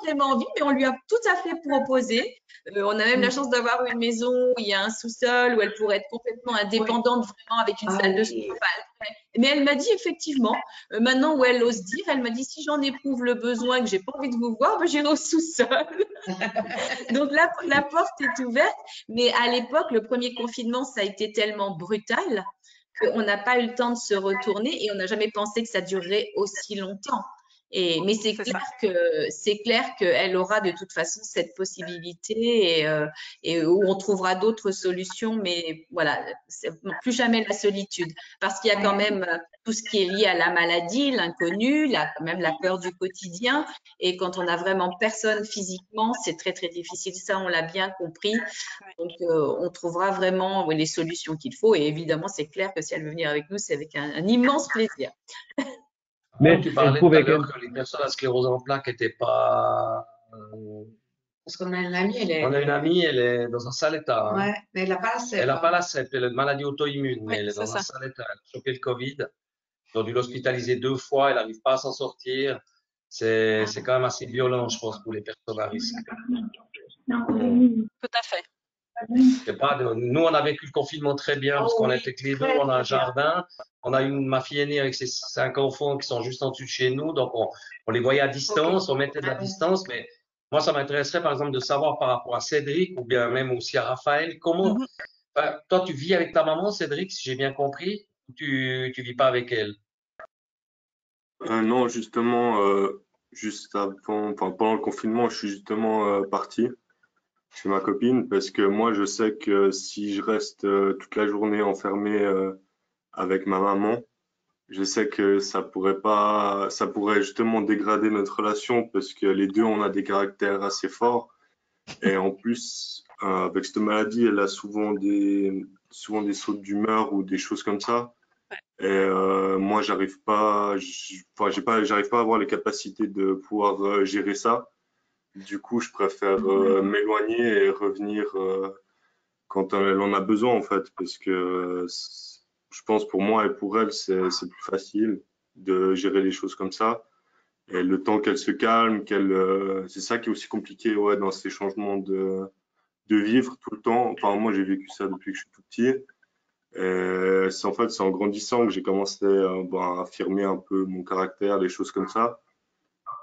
vraiment envie. Mais on lui a tout à fait proposé. On a même la chance d'avoir une maison où il y a un sous-sol, où elle pourrait être complètement indépendante, vraiment avec une salle de sport. Mais elle m'a dit effectivement, maintenant où elle ose dire, elle m'a dit si j'en éprouve le besoin, que j'ai pas envie de vous voir, ben, j'irai au sous-sol. Donc la porte est ouverte. Mais à l'époque, le premier confinement, ça a été tellement brutal qu'on n'a pas eu le temps de se retourner et on n'a jamais pensé que ça durerait aussi longtemps. Mais c'est clair qu'elle aura de toute façon cette possibilité et où on trouvera d'autres solutions. Mais voilà, plus jamais la solitude, parce qu'il y a quand même tout ce qui est lié à la maladie, l'inconnu, quand même la peur du quotidien. Et quand on n'a vraiment personne physiquement, c'est très très difficile. Ça, on l'a bien compris. Donc, on trouvera vraiment les solutions qu'il faut. Et évidemment, c'est clair que si elle veut venir avec nous, c'est avec un immense plaisir. Mais tu parlais tout à l'heure que les personnes à sclérose en plaques n'étaient pas. Parce qu'on a une amie, elle est. On a une amie, elle est dans un sale état. Hein. Ouais, mais elle n'a pas la CEP. Elle n'a pas la CEP, elle a une maladie auto-immune, mais Oui, elle est dans c'est un ça. sale état. Elle a chopé le Covid. Ils ont dû l'hospitaliser 2 fois, elle n'arrive pas à s'en sortir. C'est quand même assez violent, je pense, pour les personnes à risque. Tout à fait. Nous, on a vécu le confinement très bien parce qu'on était que les deux, on a un jardin. On a ma fille aînée avec ses 5 enfants qui sont juste en dessus de chez nous. Donc, on les voyait à distance, on mettait de la distance. Mais moi, ça m'intéresserait, par exemple, de savoir par rapport à Cédric ou bien même aussi à Raphaël, comment, toi, tu vis avec ta maman, Cédric, si j'ai bien compris, ou tu vis pas avec elle? Non, justement, juste avant, pendant le confinement, je suis justement parti chez ma copine parce que moi, je sais que si je reste toute la journée enfermé avec ma maman, je sais que ça pourrait justement dégrader notre relation parce que les deux, on a des caractères assez forts. Et en plus, avec cette maladie, elle a souvent des sautes d'humeur ou des choses comme ça. Et moi, j'arrive pas à avoir les capacités de pouvoir gérer ça. Du coup, je préfère m'éloigner et revenir quand elle en a besoin, en fait, parce que je pense pour moi et pour elle, c'est plus facile de gérer les choses comme ça. Et le temps qu'elle se calme, c'est ça qui est aussi compliqué, ouais, dans ces changements de vivre tout le temps. Enfin, moi, j'ai vécu ça depuis que je suis tout petit. En fait, c'est en grandissant que j'ai commencé à affirmer un peu mon caractère, les choses comme ça.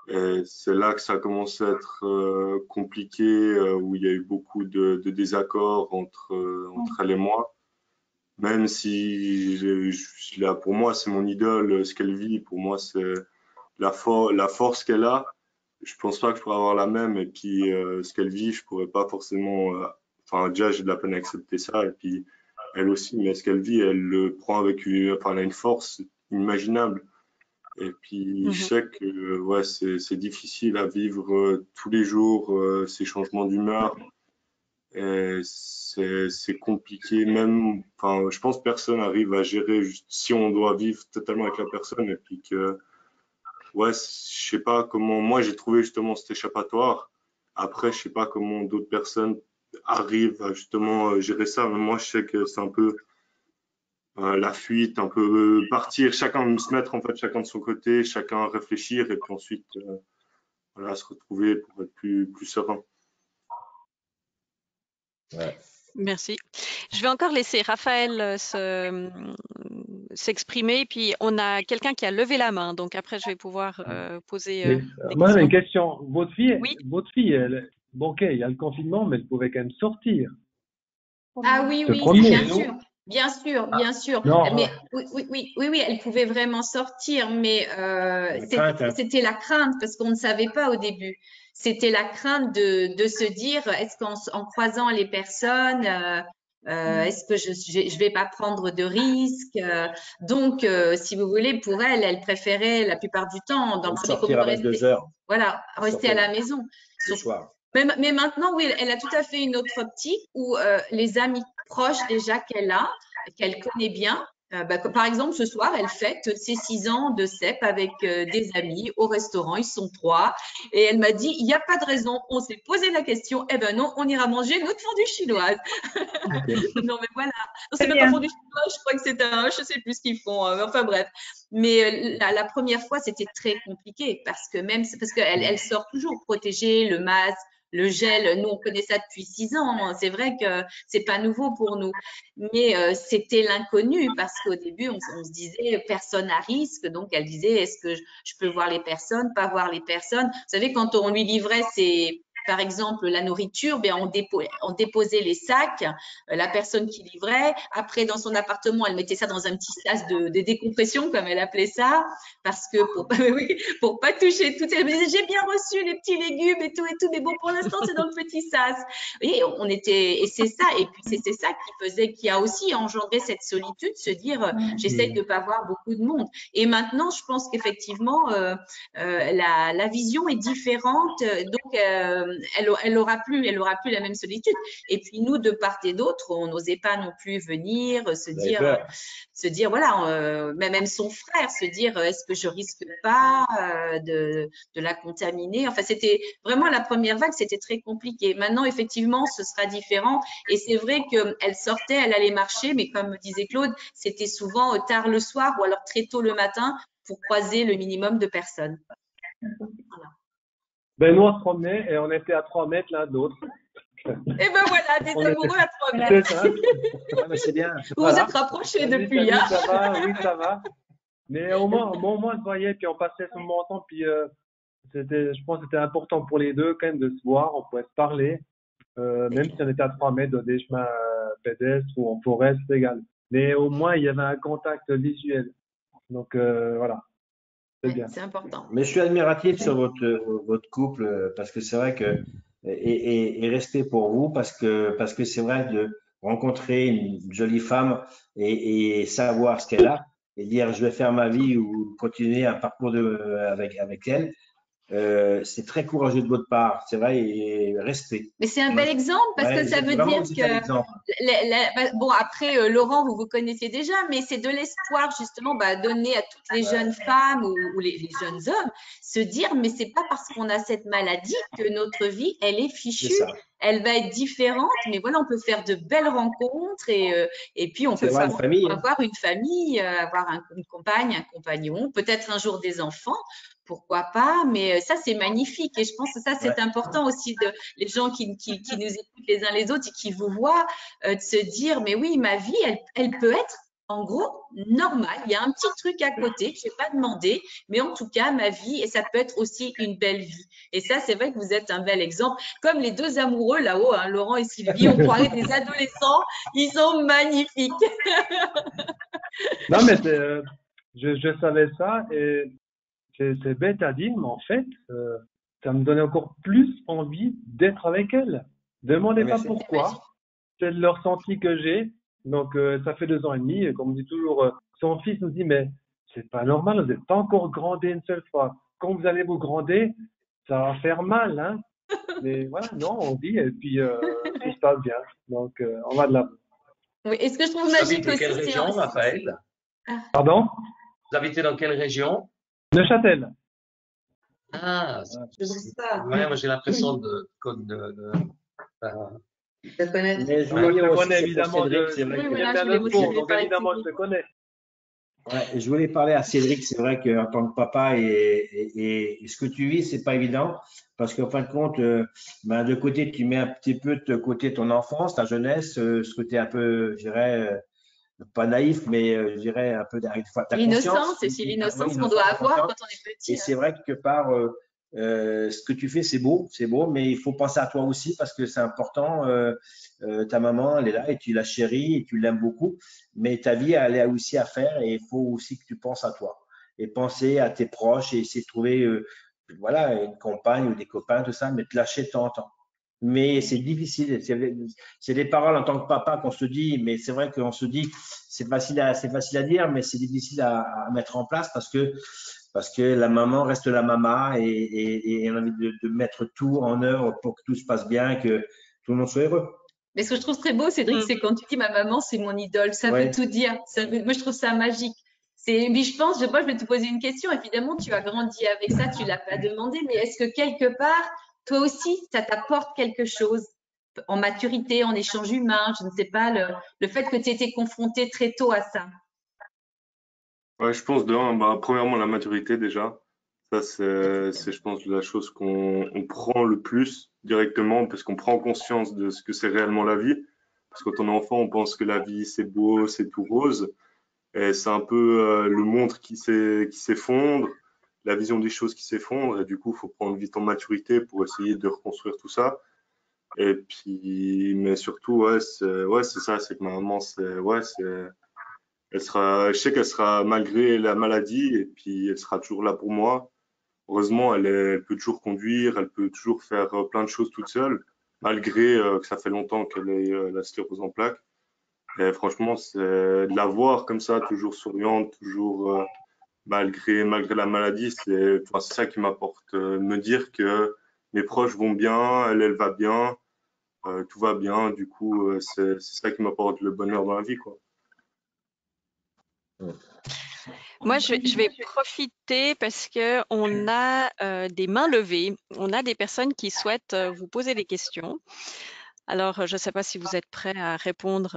Et c'est là que ça a commencé à être compliqué, où il y a eu beaucoup de désaccords entre elle et moi. Même si là, pour moi, c'est mon idole, ce qu'elle vit. Pour moi, c'est la force qu'elle a. Je pense pas que je pourrais avoir la même. Et puis, ce qu'elle vit, je pourrais pas forcément. Enfin, déjà, j'ai de la peine à accepter ça. Et puis, elle aussi, mais ce qu'elle vit, elle le prend avec elle a une force inimaginable. Et puis, je sais que ouais, c'est difficile à vivre tous les jours, ces changements d'humeur. Et c'est compliqué, même, enfin, je pense que personne arrive à gérer juste si on doit vivre totalement avec la personne. Et puis que, ouais, je sais pas comment, moi j'ai trouvé justement cet échappatoire. Après, je sais pas comment d'autres personnes arrivent à justement gérer ça. Mais moi, je sais que c'est un peu la fuite, un peu partir, chacun se mettre en fait, chacun de son côté, chacun réfléchir et puis ensuite voilà, se retrouver pour être plus serein. Ouais. Merci. Je vais encore laisser Raphaël s'exprimer, puis on a quelqu'un qui a levé la main, donc après je vais pouvoir poser des moi, j'ai questions. une question. Votre fille, Oui. ok, il y a le confinement, mais elle pouvait quand même sortir. Ah oui, Se oui, promener. bien sûr. Bien sûr, bien sûr. Non, Mais oui, elle pouvait vraiment sortir, mais c'était la crainte parce qu'on ne savait pas au début. C'était la crainte de se dire, est-ce qu'en croisant les personnes, est-ce que je vais pas prendre de risques? Donc, si vous voulez, pour elle, elle préférait la plupart du temps dans le premier sortir à 22 heures. Voilà, rester à la maison. Le soir. Mais maintenant, oui, elle a tout à fait une autre optique où les amis proches déjà qu'elle connaît bien. Par exemple, ce soir, elle fête ses 6 ans de CEP avec des amis au restaurant. Ils sont 3. Et elle m'a dit, il n'y a pas de raison. On s'est posé la question. Eh ben non, on ira manger notre fondue chinoise. Non, mais voilà. C'est même pas fondue chinoise. Je crois que c'est je sais plus ce qu'ils font. Enfin bref. Mais la première fois, c'était très compliqué parce qu'elle sort toujours protégée, le masque, le gel. Nous, on connaît ça depuis 6 ans. C'est vrai que c'est pas nouveau pour nous, mais c'était l'inconnu parce qu'au début, on se disait personne à risque. Donc, elle disait est-ce que je peux voir les personnes, pas voir les personnes. Vous savez, quand on lui livrait ses par exemple, la nourriture, bien, on déposait les sacs, la personne qui livrait. Après, dans son appartement, elle mettait ça dans un petit sas de décompression, comme elle appelait ça, parce que pour pas toucher tout. Elle me disait, j'ai bien reçu les petits légumes et tout, mais bon, pour l'instant, c'est dans le petit sas. Et et c'est ça. Et puis, c'est ça qui a aussi engendré cette solitude, se dire, j'essaye de pas voir beaucoup de monde. Et maintenant, je pense qu'effectivement, la vision est différente, donc elle aura plus la même solitude. Et puis nous, de part et d'autre, on n'osait pas non plus venir se dire voilà, même son frère, se dire est-ce que je risque pas de la contaminer. Enfin, c'était vraiment la première vague, c'était très compliqué. Maintenant, effectivement, ce sera différent. Et c'est vrai qu'elle sortait, elle allait marcher, mais comme disait Claude, c'était souvent tard le soir ou alors très tôt le matin pour croiser le minimum de personnes. Voilà. Ben, nous, on se promenait et on était à 3 mètres l'un de l'autre. Et ben voilà, des amoureux à 3 mètres. C'est ça. Ouais, mais c'est bien. Vous vous êtes rapprochés depuis. Hein. Ça va, oui, ça va. Mais au moins, on se voyait, puis on passait ce moment ensemble, puis je pense que c'était important pour les deux quand même de se voir, on pouvait se parler, même si on était à 3 mètres des chemins pédestres ou en forêt, c'est égal. Mais au moins, il y avait un contact visuel. Donc voilà, c'est bien. C'est important. Mais je suis admiratif sur votre couple parce que c'est vrai que et respect pour vous parce que c'est vrai de rencontrer une jolie femme et savoir ce qu'elle a et dire je vais faire ma vie ou continuer un parcours avec elle. C'est très courageux de votre part, c'est vrai, et respect. Mais c'est un bel exemple parce que ça veut dire que bon après Laurent vous connaissiez déjà, mais c'est de l'espoir justement donner à toutes les jeunes femmes ou les jeunes hommes se dire mais c'est pas parce qu'on a cette maladie que notre vie elle est fichue, elle va être différente, mais voilà on peut faire de belles rencontres et puis on peut avoir une famille, avoir une compagne, un compagnon, peut-être un jour des enfants. Pourquoi pas, mais ça c'est magnifique et je pense que ça c'est important aussi de les gens qui nous écoutent les uns les autres et qui vous voient de se dire mais oui ma vie elle peut être en gros normale, il y a un petit truc à côté que je n'ai pas demandé, mais en tout cas ma vie et ça peut être aussi une belle vie et ça c'est vrai que vous êtes un bel exemple comme les deux amoureux là-haut, hein, Laurent et Sylvie, on croirait des adolescents, ils sont magnifiques. Non mais je savais ça et c'est bête à dire, mais en fait, ça me donnait encore plus envie d'être avec elle. Demandez pas pourquoi. C'est le ressenti que j'ai. Donc, ça fait 2 ans et demi. Et comme on dit toujours, son fils nous dit, mais c'est pas normal, vous n'êtes pas encore grandé une seule fois. Quand vous allez vous grander, ça va faire mal, hein. Mais voilà, non, on dit, et puis tout se passe bien. Donc, on va de l'avant. Oui, et ce que je trouve magique aussi, quelle région, Raphaël? Pardon? Vous habitez dans quelle région? Neuchâtel. Ah, c'est ça. Ouais, moi j'ai l'impression de connaître. Mais je le connais évidemment. Donc évidemment, je le connais. Ouais, je voulais parler à Cédric. C'est vrai qu'en tant que papa et ce que tu vis, c'est pas évident parce qu'en fin de compte, de côté, tu mets un petit peu de côté ton enfance, ta jeunesse, ce côté un peu, je dirais, pas naïf, mais je dirais un peu l'innocence, c'est aussi l'innocence qu'on doit avoir quand on est petit. Et c'est vrai que quelque part, ce que tu fais, c'est beau, mais il faut penser à toi aussi parce que c'est important. Ta maman, elle est là et tu la chéris et tu l'aimes beaucoup, mais ta vie, elle est aussi à faire et il faut aussi que tu penses à toi et penser à tes proches et essayer de trouver voilà, une compagne ou des copains, tout ça, mais te lâcher de temps en temps. Mais c'est difficile. C'est des paroles en tant que papa qu'on se dit, mais c'est vrai qu'on se dit, c'est facile à dire, mais c'est difficile à mettre en place parce que la maman reste la maman et on a envie de mettre tout en œuvre pour que tout se passe bien, que tout le monde soit heureux. Mais ce que je trouve très beau, Cédric, c'est quand tu dis ma maman, c'est mon idole. Ça veut tout dire. Moi, je trouve ça magique. Mais je vais te poser une question. Évidemment, tu as grandi avec ça, tu l'as pas demandé, mais est-ce que quelque part, toi aussi, ça t'apporte quelque chose en maturité, en échange humain, je ne sais pas, le fait que tu aies été confronté très tôt à ça? Ouais, je pense premièrement la maturité déjà. Ça, c'est, je pense, la chose qu'on prend le plus directement parce qu'on prend conscience de ce que c'est réellement la vie. Parce que quand on est enfant, on pense que la vie, c'est beau, c'est tout rose. Et c'est un peu le monde qui s'effondre. la vision des choses qui s'effondre. Et du coup, il faut prendre vite en maturité pour essayer de reconstruire tout ça. Et puis, mais surtout, c'est ça, c'est que ma maman, je sais qu'elle sera malgré la maladie, et puis elle sera toujours là pour moi. Heureusement, elle peut toujours conduire, elle peut toujours faire plein de choses toute seule, malgré que ça fait longtemps qu'elle ait la sclérose en plaques. Et franchement, c'est de la voir comme ça, toujours souriante, toujours malgré la maladie, c'est ça qui m'apporte, me dire que mes proches vont bien, elle va bien, tout va bien. Du coup, c'est ça qui m'apporte le bonheur dans la vie, quoi. Moi, je vais profiter parce que on a des mains levées. On a des personnes qui souhaitent vous poser des questions. Alors, je ne sais pas si vous êtes prêts à répondre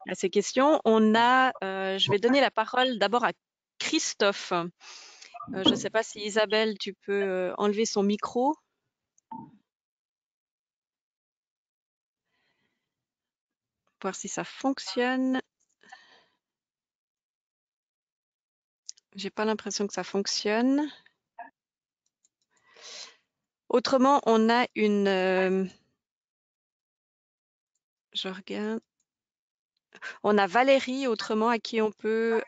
à ces questions. Je vais donner la parole d'abord à Christophe. Je ne sais pas si Isabelle, tu peux enlever son micro. Voir si ça fonctionne. J'ai pas l'impression que ça fonctionne. Autrement, on a une... je regarde. On a Valérie, autrement, à qui on peut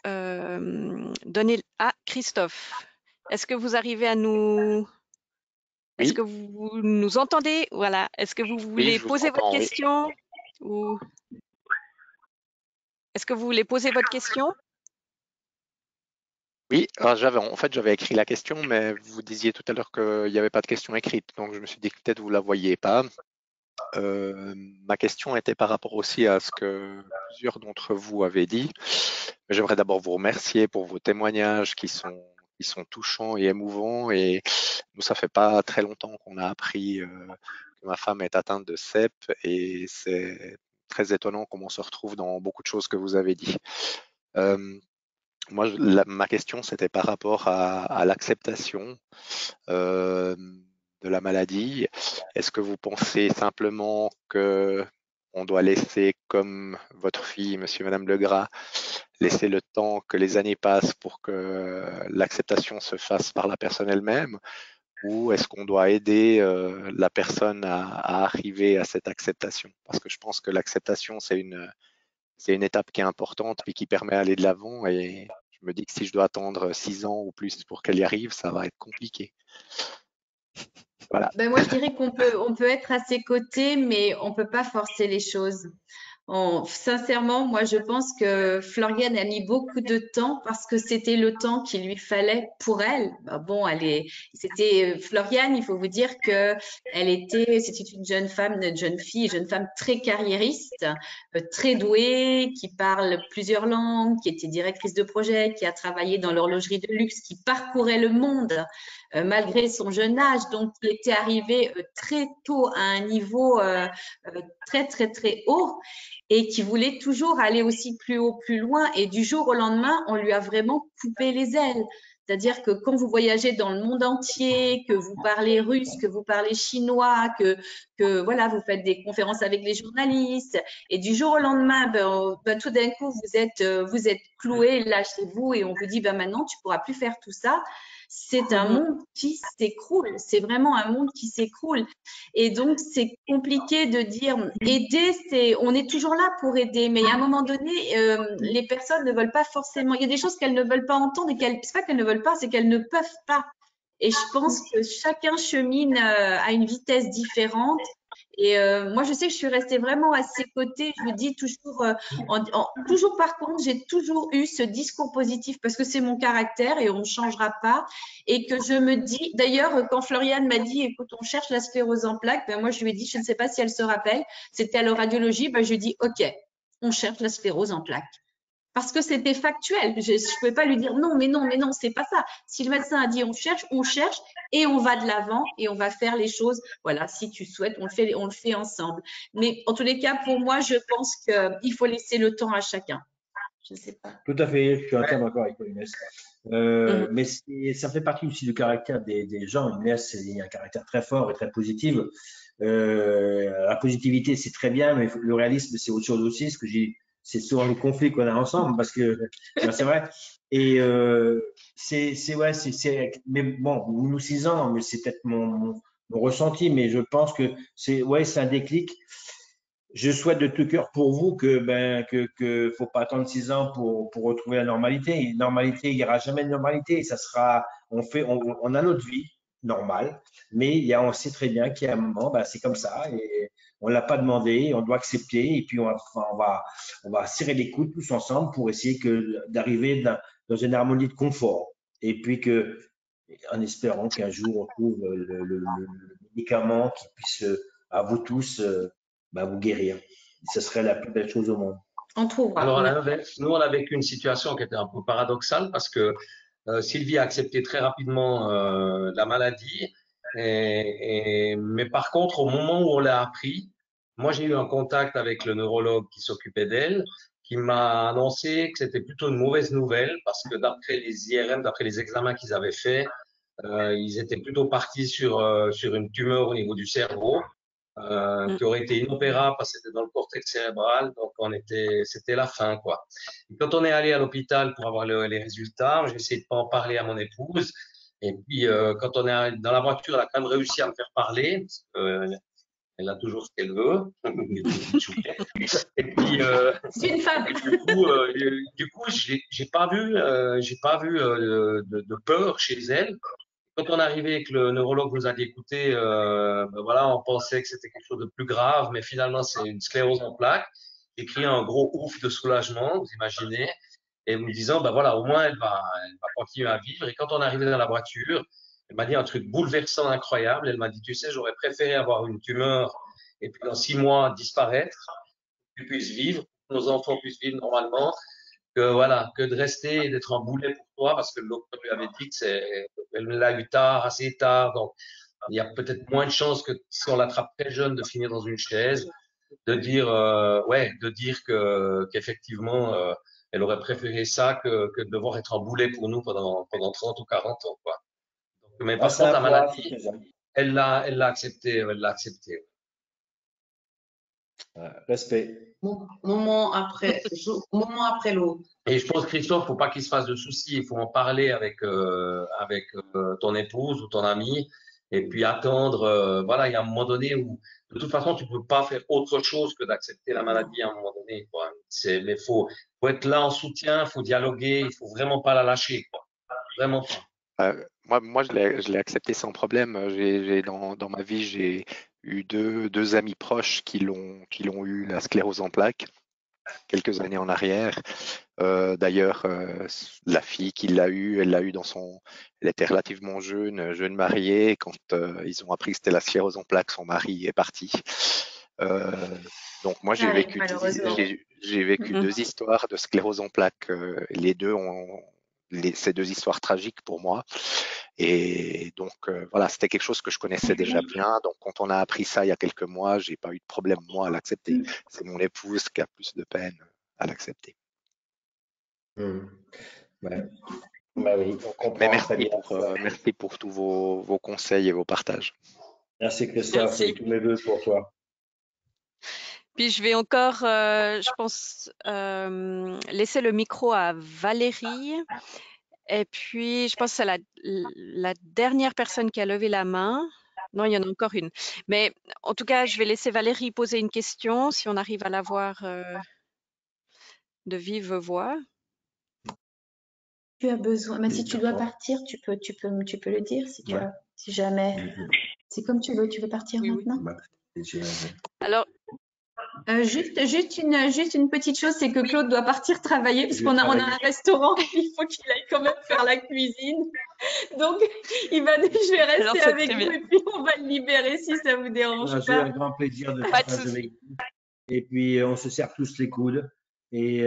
donner... Ah, Christophe. Est-ce que vous arrivez à nous... Est-ce que vous nous entendez? Voilà. Est-ce que vous voulez poser votre question? Ou... Est-ce que vous voulez poser votre question? Oui, alors j'avais écrit la question, mais vous disiez tout à l'heure qu'il n'y avait pas de question écrite, donc je me suis dit que peut-être vous la voyiez pas. Ma question était par rapport aussi à ce que plusieurs d'entre vous avez dit. J'aimerais d'abord vous remercier pour vos témoignages qui sont touchants et émouvants. Et nous, ça fait pas très longtemps qu'on a appris que ma femme est atteinte de CEP, et c'est très étonnant comment on se retrouve dans beaucoup de choses que vous avez dit. Moi, ma question, c'était par rapport à l'acceptation de la maladie. Est-ce que vous pensez simplement que on doit laisser, comme votre fille, monsieur et madame Legras, laisser le temps que les années passent pour que l'acceptation se fasse par la personne elle-même, ou est-ce qu'on doit aider la personne à arriver à cette acceptation? Parce que je pense que l'acceptation, c'est une étape qui est importante et qui permet d'aller de l'avant, et je me dis que si je dois attendre 6 ans ou plus pour qu'elle y arrive, ça va être compliqué. Voilà. Ben moi, je dirais on peut être à ses côtés, mais on peut pas forcer les choses. Sincèrement, moi, je pense que Floriane a mis beaucoup de temps parce que c'était le temps qu'il lui fallait pour elle. Bon, c'était Floriane. Il faut vous dire que c'était une jeune femme très carriériste, très douée, qui parle plusieurs langues, qui était directrice de projet, qui a travaillé dans l'horlogerie de luxe, qui parcourait le monde malgré son jeune âge. Donc, il était arrivé très tôt à un niveau très, très, très haut, et qui voulait toujours aller aussi plus haut, plus loin. Et du jour au lendemain, on lui a vraiment coupé les ailes. C'est-à-dire que quand vous voyagez dans le monde entier, que vous parlez russe, que vous parlez chinois, que voilà, vous faites des conférences avec les journalistes, et du jour au lendemain, tout d'un coup, vous êtes cloué là chez vous, et on vous dit, maintenant, tu pourras plus faire tout ça. C'est un monde qui s'écroule. C'est vraiment un monde qui s'écroule. Et donc, c'est compliqué de dire aider, on est toujours là pour aider, mais à un moment donné, les personnes ne veulent pas forcément. Il y a des choses qu'elles ne veulent pas entendre, et c'est pas qu'elles ne veulent pas, c'est qu'elles ne peuvent pas. Et je pense que chacun chemine à une vitesse différente. Et moi, je sais que je suis restée vraiment à ses côtés. Je dis toujours, toujours par contre, j'ai toujours eu ce discours positif parce que c'est mon caractère et on ne changera pas. Et que je me dis, d'ailleurs, quand Floriane m'a dit, écoute, on cherche la sclérose en plaques, moi, je lui ai dit, je ne sais pas si elle se rappelle, c'était à la radiologie, je lui ai dit, OK, on cherche la sclérose en plaques. Parce que c'était factuel. Je ne pouvais pas lui dire non, mais non, c'est pas ça. Si le médecin a dit on cherche et on va de l'avant et on va faire les choses. Voilà, si tu souhaites, on le fait ensemble. Mais en tous les cas, pour moi, je pense qu'il faut laisser le temps à chacun. Je ne sais pas. Tout à fait, je suis entièrement d'accord avec toi, Inès. Mais ça fait partie aussi du caractère des gens. Inès, il y a un caractère très fort et très positif. La positivité, c'est très bien, mais le réalisme, c'est autre chose aussi. Ce que j'ai c'est souvent le conflit qu'on a ensemble parce que ben, c'est vrai. Et mais bon, nous 6 ans, mais c'est peut-être mon ressenti, mais je pense que c'est un déclic. Je souhaite de tout cœur pour vous que faut pas attendre 6 ans pour retrouver la normalité. Normalité, il n'y aura jamais de normalité. Ça sera, on a notre vie normale, mais on sait très bien qu'il y a un moment, ben, c'est comme ça et on l'a pas demandé, on doit accepter et puis on va serrer les coudes tous ensemble pour essayer d'arriver dans une harmonie de confort. Et puis en espérant qu'un jour on trouve le médicament qui puisse à vous tous vous guérir. Ce serait la plus belle chose au monde. On trouvera. Alors, à l'inverse, nous, on a vécu une situation qui était un peu paradoxale parce que Sylvie a accepté très rapidement la maladie. Mais par contre, au moment où on l'a appris, moi, j'ai eu un contact avec le neurologue qui s'occupait d'elle, qui m'a annoncé que c'était plutôt une mauvaise nouvelle parce que d'après les IRM, d'après les examens qu'ils avaient faits, ils étaient plutôt partis sur une tumeur au niveau du cerveau. Qui aurait été inopérable parce que c'était dans le cortex cérébral, donc c'était la fin, quoi. Et quand on est allé à l'hôpital pour avoir les résultats, j'ai essayé de pas en parler à mon épouse. Et puis, quand on est dans la voiture, elle a quand même réussi à me faire parler, parce que, elle a toujours ce qu'elle veut. Et puis, c'est une femme. Du coup, j'ai pas vu de peur chez elle. Quand on est arrivé et que le neurologue nous a dit écoutez, voilà, on pensait que c'était quelque chose de plus grave, mais finalement c'est une sclérose en plaques. J'ai crié un gros ouf de soulagement, vous imaginez, et me disant voilà, au moins elle va continuer à vivre. Et quand on est arrivé dans la voiture, elle m'a dit un truc bouleversant, incroyable. Elle m'a dit tu sais, j'aurais préféré avoir une tumeur et puis dans 6 mois disparaître, que tu puisses vivre, que nos enfants puissent vivre normalement, que de rester et d'être un boulet pour toi, parce que le docteur lui avait dit elle l'a eu tard, assez tard, donc il y a peut-être moins de chances que si on l'attrape très jeune de finir dans une chaise, de dire qu'effectivement elle aurait préféré ça que de devoir être un boulet pour nous pendant 30 ou 40 ans, quoi. Donc, mais par contre, la maladie, elle l'a accepté, Respect. Moment après l'autre. Et je pense, Christophe, faut pas qu'il se fasse de soucis. Il faut en parler avec ton épouse ou ton ami, et puis attendre. Voilà, il y a un moment donné où, de toute façon, tu peux pas faire autre chose que d'accepter la maladie à un moment donné, quoi. Mais faut être là en soutien, faut dialoguer, il faut vraiment pas la lâcher, quoi. Vraiment pas. Moi, je l'ai accepté sans problème. Dans ma vie, j'ai eu deux amis proches qui l'ont eu, la sclérose en plaques, quelques années en arrière. D'ailleurs, la fille qui l'a eu, elle était relativement jeune mariée. Quand ils ont appris que c'était la sclérose en plaques, son mari est parti. Donc moi, j'ai vécu 2 histoires de sclérose en plaques. Les deux ces 2 histoires tragiques pour moi. Et donc voilà, c'était quelque chose que je connaissais déjà bien. Donc quand on a appris ça il y a quelques mois, j'ai pas eu de problème moi à l'accepter. C'est mon épouse qui a plus de peine à l'accepter. Ouais. Bah oui, on comprend. Mais merci pour tous vos conseils et vos partages. Merci Christophe, et tous mes vœux pour toi. Puis je vais encore, je pense, laisser le micro à Valérie. Et puis, je pense que c'est la dernière personne qui a levé la main. Non, il y en a encore une. Mais en tout cas, je vais laisser Valérie poser une question, si on arrive à la voir de vive voix. Tu as besoin, mais si tu dois partir, tu peux le dire si jamais. C'est comme tu veux partir maintenant. Alors, juste une petite chose, c'est que Claude doit partir travailler parce qu'on a un restaurant et il faut qu'il aille quand même faire la cuisine. Donc, je vais rester avec vous et puis on va le libérer si ça vous dérange pas. J'ai un grand plaisir de partager avec vous. Et puis, on se serre tous les coudes et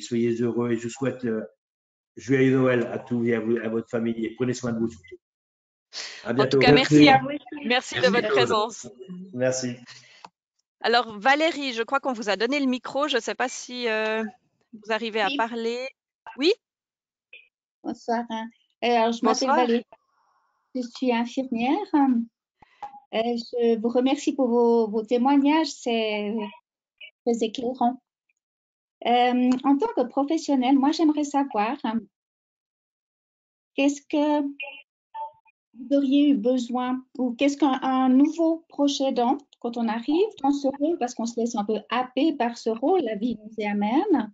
soyez heureux. Et je souhaite joyeux Noël à tous et à votre famille. Et prenez soin de vous surtout. À bientôt. En tout cas, merci à vous. Merci de votre présence. Merci. Alors, Valérie, je crois qu'on vous a donné le micro. Je ne sais pas si vous arrivez à parler. Oui? Bonsoir. Alors, je m'appelle Valérie. Je suis infirmière. Je vous remercie pour vos témoignages. C'est très éclairant. En tant que professionnel, moi, j'aimerais savoir qu'est-ce que vous auriez eu besoin ou qu'est-ce qu'un nouveau proche aidant, quand on arrive dans ce rôle, parce qu'on se laisse un peu happer par ce rôle, la vie nous y amène,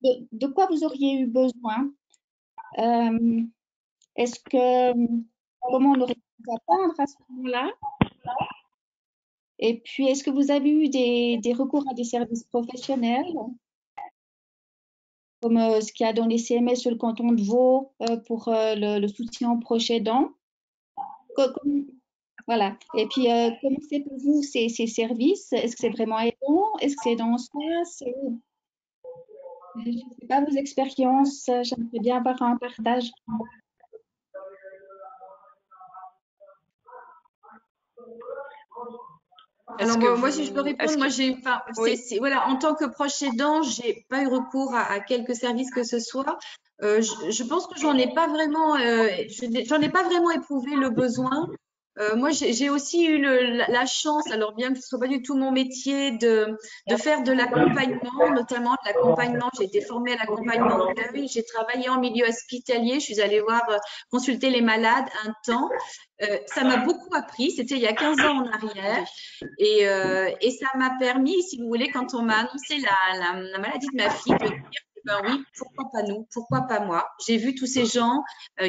de quoi vous auriez eu besoin? Est-ce que, comment on aurait pu vous attendre à ce moment-là? Et puis, est-ce que vous avez eu des recours à des services professionnels, comme ce qu'il y a dans les CMS sur le canton de Vaud pour le soutien aux proches aidants? Voilà. Et puis, comment c'est pour vous ces services? Est-ce que c'est vraiment aidant? Est-ce que c'est aidant en soi? Je ne sais pas vos expériences. J'aimerais bien avoir un partage. Alors Est-ce que moi, si je peux vous, répondre, est-ce moi que, j'ai, enfin, oui, voilà, en tant que proche aidant, j'ai pas eu recours à quelques services que ce soit. Je pense que j'en ai pas vraiment, j'en ai pas vraiment éprouvé le besoin. Moi, j'ai aussi eu la chance, alors bien que ce soit pas du tout mon métier, de faire de l'accompagnement, notamment de l'accompagnement. J'ai été formée à l'accompagnement de deuil. J'ai travaillé en milieu hospitalier. Je suis allée voir consulter les malades un temps. Ça m'a beaucoup appris. C'était il y a 15 ans en arrière. Et ça m'a permis, si vous voulez, quand on m'a annoncé la maladie de ma fille, de dire, ben oui, pourquoi pas nous, pourquoi pas moi. J'ai vu tous ces gens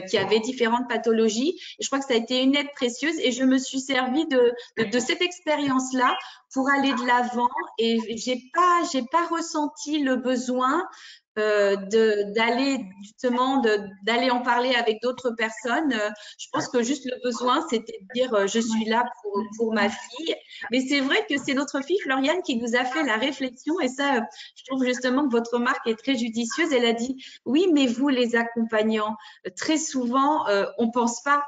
qui avaient différentes pathologies. Et je crois que ça a été une aide précieuse et je me suis servi de cette expérience-là pour aller de l'avant. Et j'ai pas ressenti le besoin d'aller justement d'aller en parler avec d'autres personnes. Je pense que juste le besoin, c'était de dire je suis là pour ma fille. Mais c'est vrai que c'est notre fille Floriane qui nous a fait la réflexion et ça, je trouve justement que votre remarque est très judicieuse. Elle a dit oui, mais vous les accompagnants, très souvent on pense pas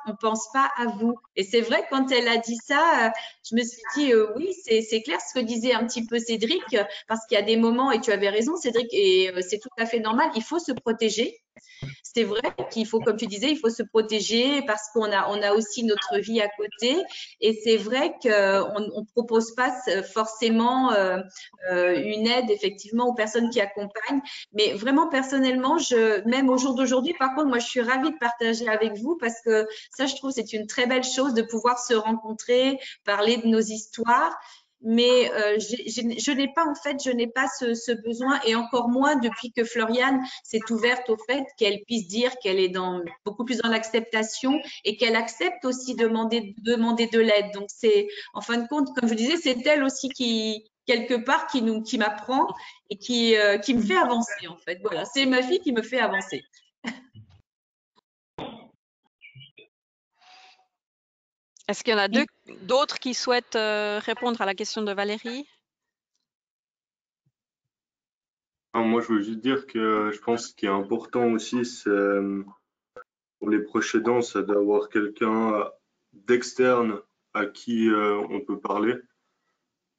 à vous. Et c'est vrai quand elle a dit ça, je me suis dit oui, c'est clair ce que disait un petit peu Cédric, parce qu'il y a des moments et tu avais raison Cédric et c'est tout à fait normal. Il faut se protéger. C'est vrai qu'il faut, comme tu disais, il faut se protéger parce on a aussi notre vie à côté. Et c'est vrai qu'on ne propose pas forcément une aide effectivement aux personnes qui accompagnent. Mais vraiment personnellement, même au jour d'aujourd'hui, par contre, moi, je suis ravie de partager avec vous parce que ça, je trouve, c'est une très belle chose de pouvoir se rencontrer, parler de nos histoires. Mais je n'ai pas, en fait, je n'ai pas ce besoin et encore moins depuis que Floriane s'est ouverte au fait qu'elle puisse dire qu'elle est beaucoup plus dans l'acceptation et qu'elle accepte aussi demander de l'aide. Donc c'est, en fin de compte, comme je disais, c'est elle aussi quelque part, qui m'apprend et qui me fait avancer, en fait. Voilà, c'est ma fille qui me fait avancer. est-ce qu'il y en a d'autres qui souhaitent répondre à la question de Valérie? Moi, je veux juste dire que je pense qu'il est important aussi, c'est pour les proches aidants, c'est d'avoir quelqu'un d'externe à qui on peut parler.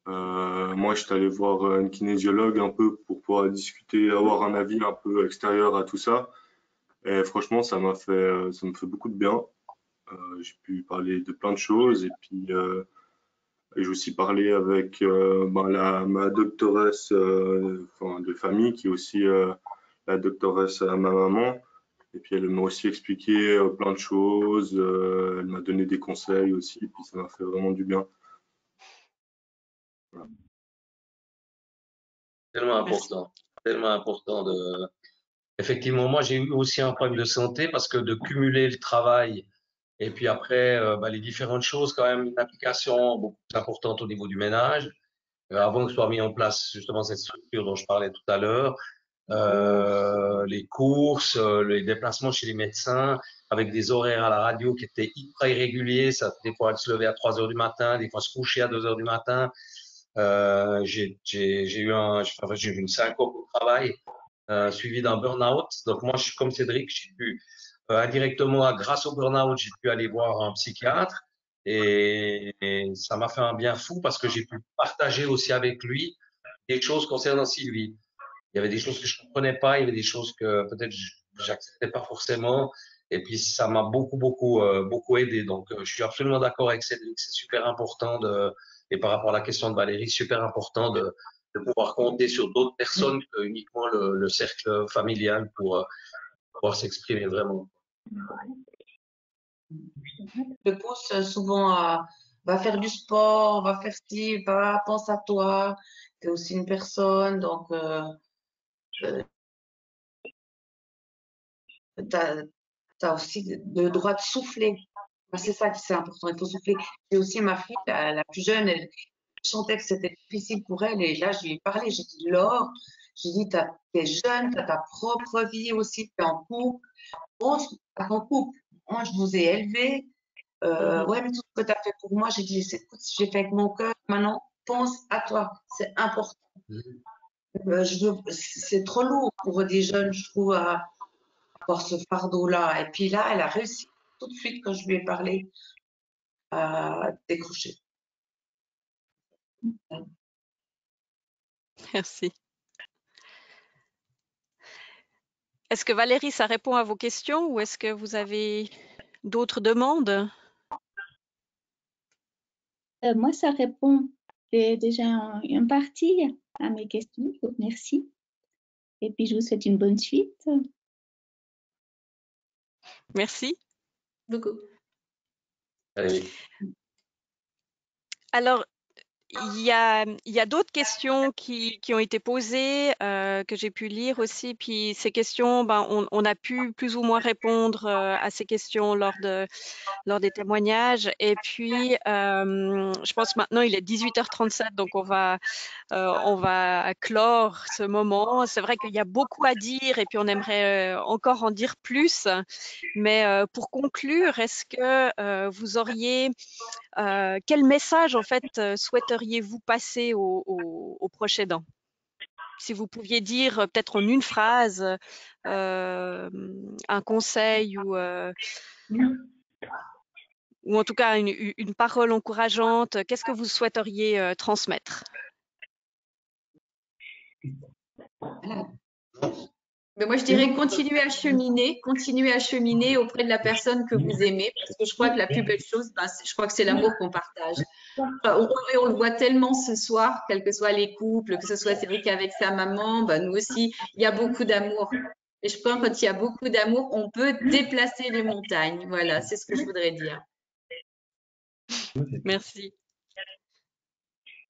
Moi, je suis allé voir une kinésiologue un peu pour pouvoir discuter, avoir un avis un peu extérieur à tout ça. Et franchement, ça me fait beaucoup de bien. J'ai pu parler de plein de choses et puis j'ai aussi parlé avec ma doctoresse de famille qui est aussi la doctoresse à ma maman. Et puis elle m'a aussi expliqué plein de choses. Elle m'a donné des conseils aussi. Et puis ça m'a fait vraiment du bien. Voilà. Tellement important. Tellement important de. Effectivement, moi, j'ai eu aussi un problème de santé parce que de cumuler le travail et puis après, les différentes choses, quand même, une application beaucoup plus importante au niveau du ménage, avant que soit mis en place justement cette structure dont je parlais tout à l'heure, les courses, les déplacements chez les médecins, avec des horaires à la radio qui étaient hyper irréguliers, ça, des fois, elle se levait à 3 heures du matin, des fois se coucher à 2 heures du matin. J'ai eu une syncope au travail, suivi d'un burn-out. Donc moi, je suis comme Cédric, j'ai pu indirectement, grâce au burn-out, j'ai pu aller voir un psychiatre et ça m'a fait un bien fou parce que j'ai pu partager aussi avec lui des choses concernant Sylvie. Il y avait des choses que je comprenais pas, il y avait des choses que peut-être j'acceptais pas forcément. Et puis ça m'a beaucoup aidé. Donc je suis absolument d'accord avec Cédric. C'est super important et par rapport à la question de Valérie, super important de pouvoir compter sur d'autres personnes que uniquement le cercle familial pour pouvoir s'exprimer vraiment. Je pousse souvent à va faire du sport, va faire ci, va, pense à toi, tu es aussi une personne, donc tu as aussi le droit de souffler. C'est ça qui c'est important, il faut souffler. Et aussi ma fille, la plus jeune, elle sentait que c'était difficile pour elle et là je lui ai parlé, j'ai dit Laure, j'ai dit t'es jeune, t'as ta propre vie aussi, t'es en couple, pense à ton couple. Moi je vous ai élevé, ouais mais tout ce que t'as fait pour moi, j'ai dit écoute, j'ai fait avec mon cœur, maintenant pense à toi, c'est important. C'est trop lourd pour des jeunes, je trouve, à avoir ce fardeau-là. Et puis là, elle a réussi tout de suite quand je lui ai parlé à décrocher. Merci. Est-ce que Valérie, ça répond à vos questions ou est-ce que vous avez d'autres demandes? Moi, ça répond déjà en partie à mes questions. Donc, merci. Et puis, je vous souhaite une bonne suite. Merci. Beaucoup. Allez. Alors, il y a d'autres questions qui ont été posées, que j'ai pu lire aussi. Puis ces questions, ben, on a pu plus ou moins répondre à ces questions lors des témoignages. Et puis, je pense maintenant, il est 18h37, donc on va clore ce moment. C'est vrai qu'il y a beaucoup à dire et puis on aimerait encore en dire plus. Mais pour conclure, est-ce que vous auriez quel message en fait souhaiteriez-vous passer aux proches aidants? Si vous pouviez dire peut-être en une phrase un conseil ou en tout cas une parole encourageante, qu'est-ce que vous souhaiteriez transmettre? Mais moi, je dirais continuez à cheminer auprès de la personne que vous aimez, parce que je crois que la plus belle chose, ben, je crois que c'est l'amour qu'on partage. Enfin, on le voit tellement ce soir, quels que soient les couples, que ce soit Cédric avec sa maman, ben, nous aussi, il y a beaucoup d'amour. Et je pense que quand il y a beaucoup d'amour, on peut déplacer les montagnes. Voilà, c'est ce que je voudrais dire. Merci.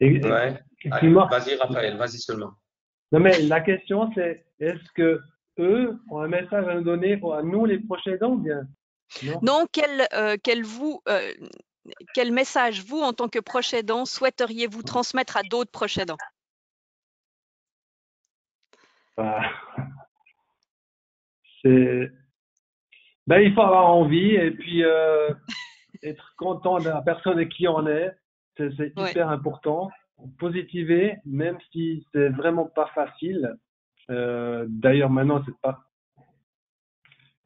Ouais. Vas-y, Raphaël, vas-y seulement. Non, mais la question, c'est est-ce que eux ont un message à nous donner à nous, les proches aidants, ou bien non, quel message, vous, en tant que proche aidant, souhaiteriez-vous transmettre à d'autres proches aidants? Il faut avoir envie et puis être content de la personne avec qui on est. C'est hyper important. Positiver, même si c'est vraiment pas facile. D'ailleurs, maintenant,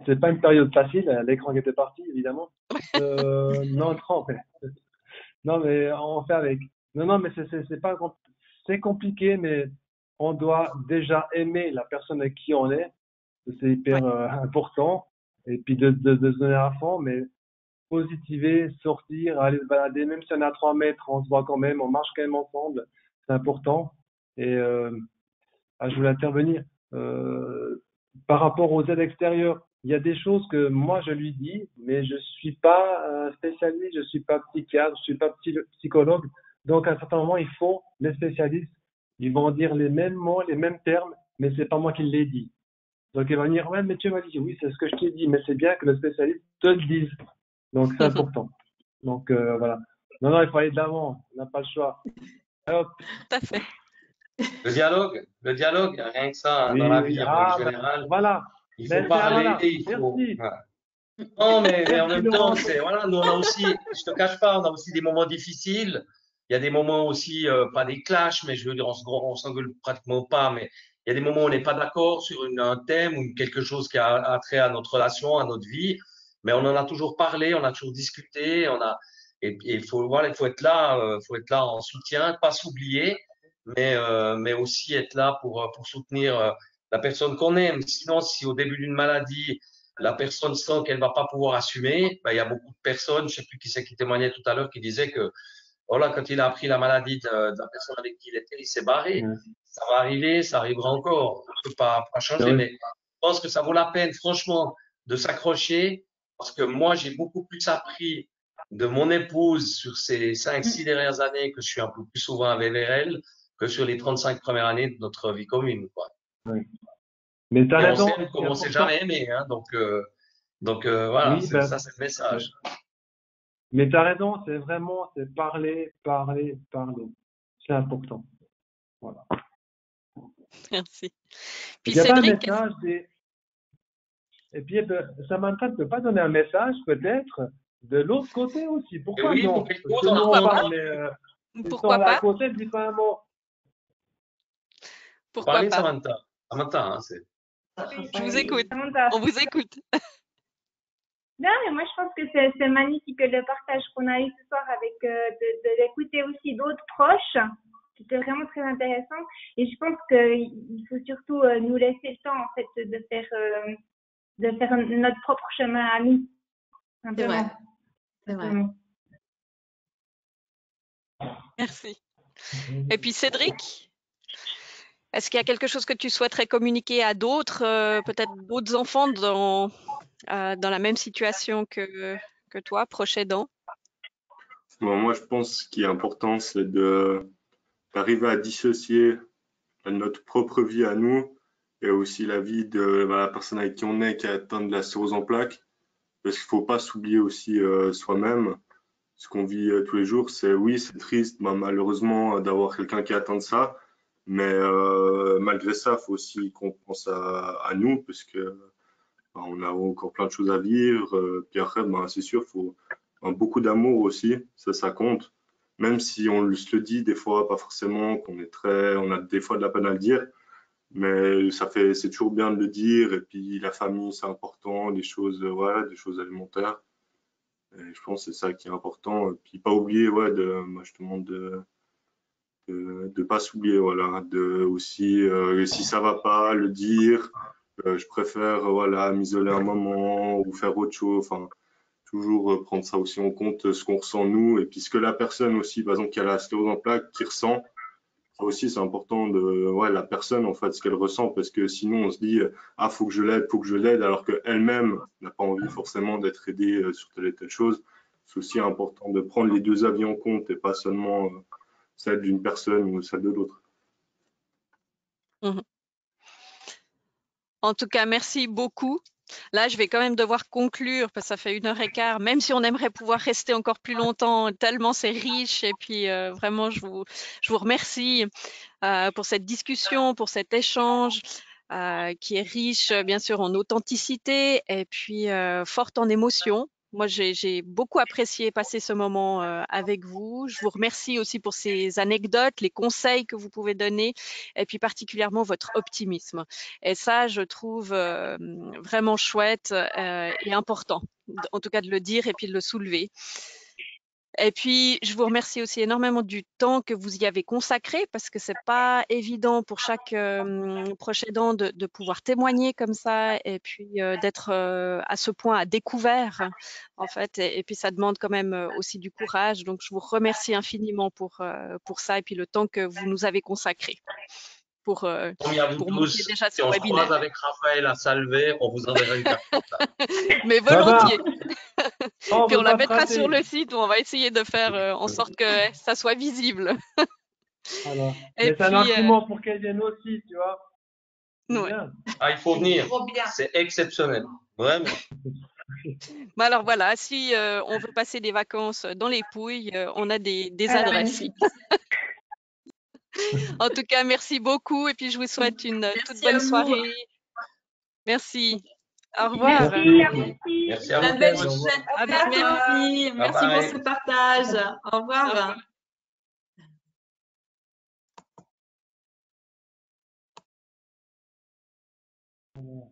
c'est pas une période facile. L'écran qui était parti, évidemment. Non, mais on fait avec. Non, mais c'est compliqué, mais on doit déjà aimer la personne avec qui on est. C'est hyper important. Et puis de se donner à fond, mais positiver, sortir, aller se balader, même si on est à 3 mètres, on se voit quand même, on marche quand même ensemble. C'est important. Et je voulais intervenir. Par rapport aux aides extérieures, il y a des choses que moi je lui dis, mais je suis pas spécialiste, je suis pas psychiatre, je suis pas psychologue. Donc à un certain moment, il faut les spécialistes, ils vont dire les mêmes mots, les mêmes termes, mais c'est pas moi qui les dis. Donc il va dire ouais, mais tu m'as dit oui, c'est ce que je t'ai dit, mais c'est bien que le spécialiste te le dise. Donc c'est important. Donc voilà. Non, il faut aller de l'avant, on n'a pas le choix. Hop. Tout à fait. Le dialogue, rien que ça, dans la vie en général. Voilà. Il faut parler, il faut. Voilà. Non, mais en même temps, voilà, nous on a aussi, je te cache pas, on a aussi des moments difficiles. Il y a des moments aussi, pas des clashs, mais je veux dire, on s'engueule pratiquement pas, mais il y a des moments où on n'est pas d'accord sur un thème ou quelque chose qui a trait à notre relation, à notre vie, mais on en a toujours parlé, on a toujours discuté, et il faut être là en soutien, pas s'oublier, mais aussi être là pour soutenir la personne qu'on aime. Sinon, si au début d'une maladie, la personne sent qu'elle va pas pouvoir assumer, il y a beaucoup de personnes, je sais plus qui c'est qui témoignait tout à l'heure, qui disait que voilà, quand il a appris la maladie de la personne avec qui il était, il s'est barré. Ouais. Ça va arriver, ça arrivera encore. On ne peut pas C'est changer, vrai. mais je pense que ça vaut la peine, franchement, de s'accrocher parce que moi, j'ai beaucoup plus appris de mon épouse sur ces 5-6 dernières années que je suis un peu plus souvent avec elle que sur les 35 premières années de notre vie commune, quoi. Ouais. Mais tu as Et on raison, s'aime comme c'est on s'est important. jamais aimé, hein. Donc voilà, Oui, ben, ça, c'est le message. mais tu as raison, c'est vraiment, c'est parler, parler, parler. C'est important. Voilà. Merci. Il Puis n'y a pas un Cédric, message et puis Samantha ne peut pas donner un message peut-être de l'autre côté aussi. Et Pourquoi oui, non? pour quelque Parce chose, que on nous a on pourquoi parle, pas? mais ils sont Pourquoi là à pas? côté, dis pas un mot. Pourquoi parler, pas? Samantha. Samantha, hein, c'est. Je vous écoute. Samantha. On vous écoute. Non, mais moi je pense que c'est magnifique le partage qu'on a eu ce soir avec d'écouter aussi d'autres proches. C'était vraiment très intéressant. Et je pense qu'il faut surtout nous laisser le temps en fait de faire notre propre chemin à nous. C'est vrai. Simplement. C'est vrai. Simplement. Merci. Et puis Cédric, est-ce qu'il y a quelque chose que tu souhaiterais communiquer à d'autres, peut-être d'autres enfants dans la même situation que toi, proche aidant? Bon, moi, je pense ce qui est important, c'est d'arriver à dissocier notre propre vie à nous et aussi la vie de la personne avec qui on est, qui a atteint de la cirrhose en plaques. Parce qu'il ne faut pas s'oublier aussi soi-même. Ce qu'on vit tous les jours, c'est oui, c'est triste, malheureusement, d'avoir quelqu'un qui a atteint de ça. Mais malgré ça, il faut aussi qu'on pense à nous, parce que on a encore plein de choses à vivre. Puis après, c'est sûr, il faut beaucoup d'amour aussi, ça compte. Même si on se le dit des fois, pas forcément, on a des fois de la peine à le dire, mais c'est toujours bien de le dire. Et puis la famille, c'est important, des choses alimentaires. Et je pense que c'est ça qui est important. Et puis pas oublier, moi je te demande de pas s'oublier, voilà, de aussi, si ça va pas, le dire. Je préfère, voilà, m'isoler un moment ou faire autre chose. Enfin, toujours prendre ça aussi en compte, ce qu'on ressent nous, et puis ce que la personne aussi, par exemple, qui a la sclérose en plaques, qui ressent. Ça aussi, c'est important la personne, en fait, ce qu'elle ressent, parce que sinon, on se dit, ah, faut que je l'aide, alors qu'elle-même n'a pas envie forcément d'être aidée sur telle et telle chose. C'est aussi important de prendre les deux avis en compte et pas seulement celle d'une personne ou celle de l'autre. Mhm. En tout cas, merci beaucoup. Là, je vais quand même devoir conclure parce que ça fait 1h15, même si on aimerait pouvoir rester encore plus longtemps, tellement c'est riche. Et puis, vraiment, je vous remercie pour cette discussion, pour cet échange qui est riche, bien sûr, en authenticité et puis forte en émotion. Moi, j'ai beaucoup apprécié passer ce moment avec vous. Je vous remercie aussi pour ces anecdotes, les conseils que vous pouvez donner et puis particulièrement votre optimisme. Et ça, je trouve vraiment chouette et important, en tout cas de le dire et puis de le soulever. Et puis, je vous remercie aussi énormément du temps que vous y avez consacré parce que c'est pas évident pour chaque proche aidant de pouvoir témoigner comme ça et puis d'être à ce point à découvert en fait. Et puis, ça demande quand même aussi du courage. Donc, je vous remercie infiniment pour ça et puis le temps que vous nous avez consacré pour Promis à vous monter tous, déjà si ce on se webinaire. croise avec Raphaël à Salvé, on vous enverra une carte. Mais volontiers. On Puis on veut la pas te mettra rater. sur le site où on va essayer de faire en sorte que ça soit visible. Voilà. Et Mais c'est un puis, argument pour qu'elle vienne aussi, tu vois. C'est ouais. bien. Ah, il faut venir. Trop bien. C'est exceptionnel. Vraiment. Bah alors voilà, si on veut passer des vacances dans les Pouilles, on a des Voilà, adresses. magnifique. En tout cas, merci beaucoup et puis je vous souhaite une toute Merci à bonne vous. soirée. Merci. Au revoir. Merci à vous aussi. Merci à La vous belle tous. journée. À bientôt. Merci. Bye Merci pour bye. ce partage. Au revoir. Voilà.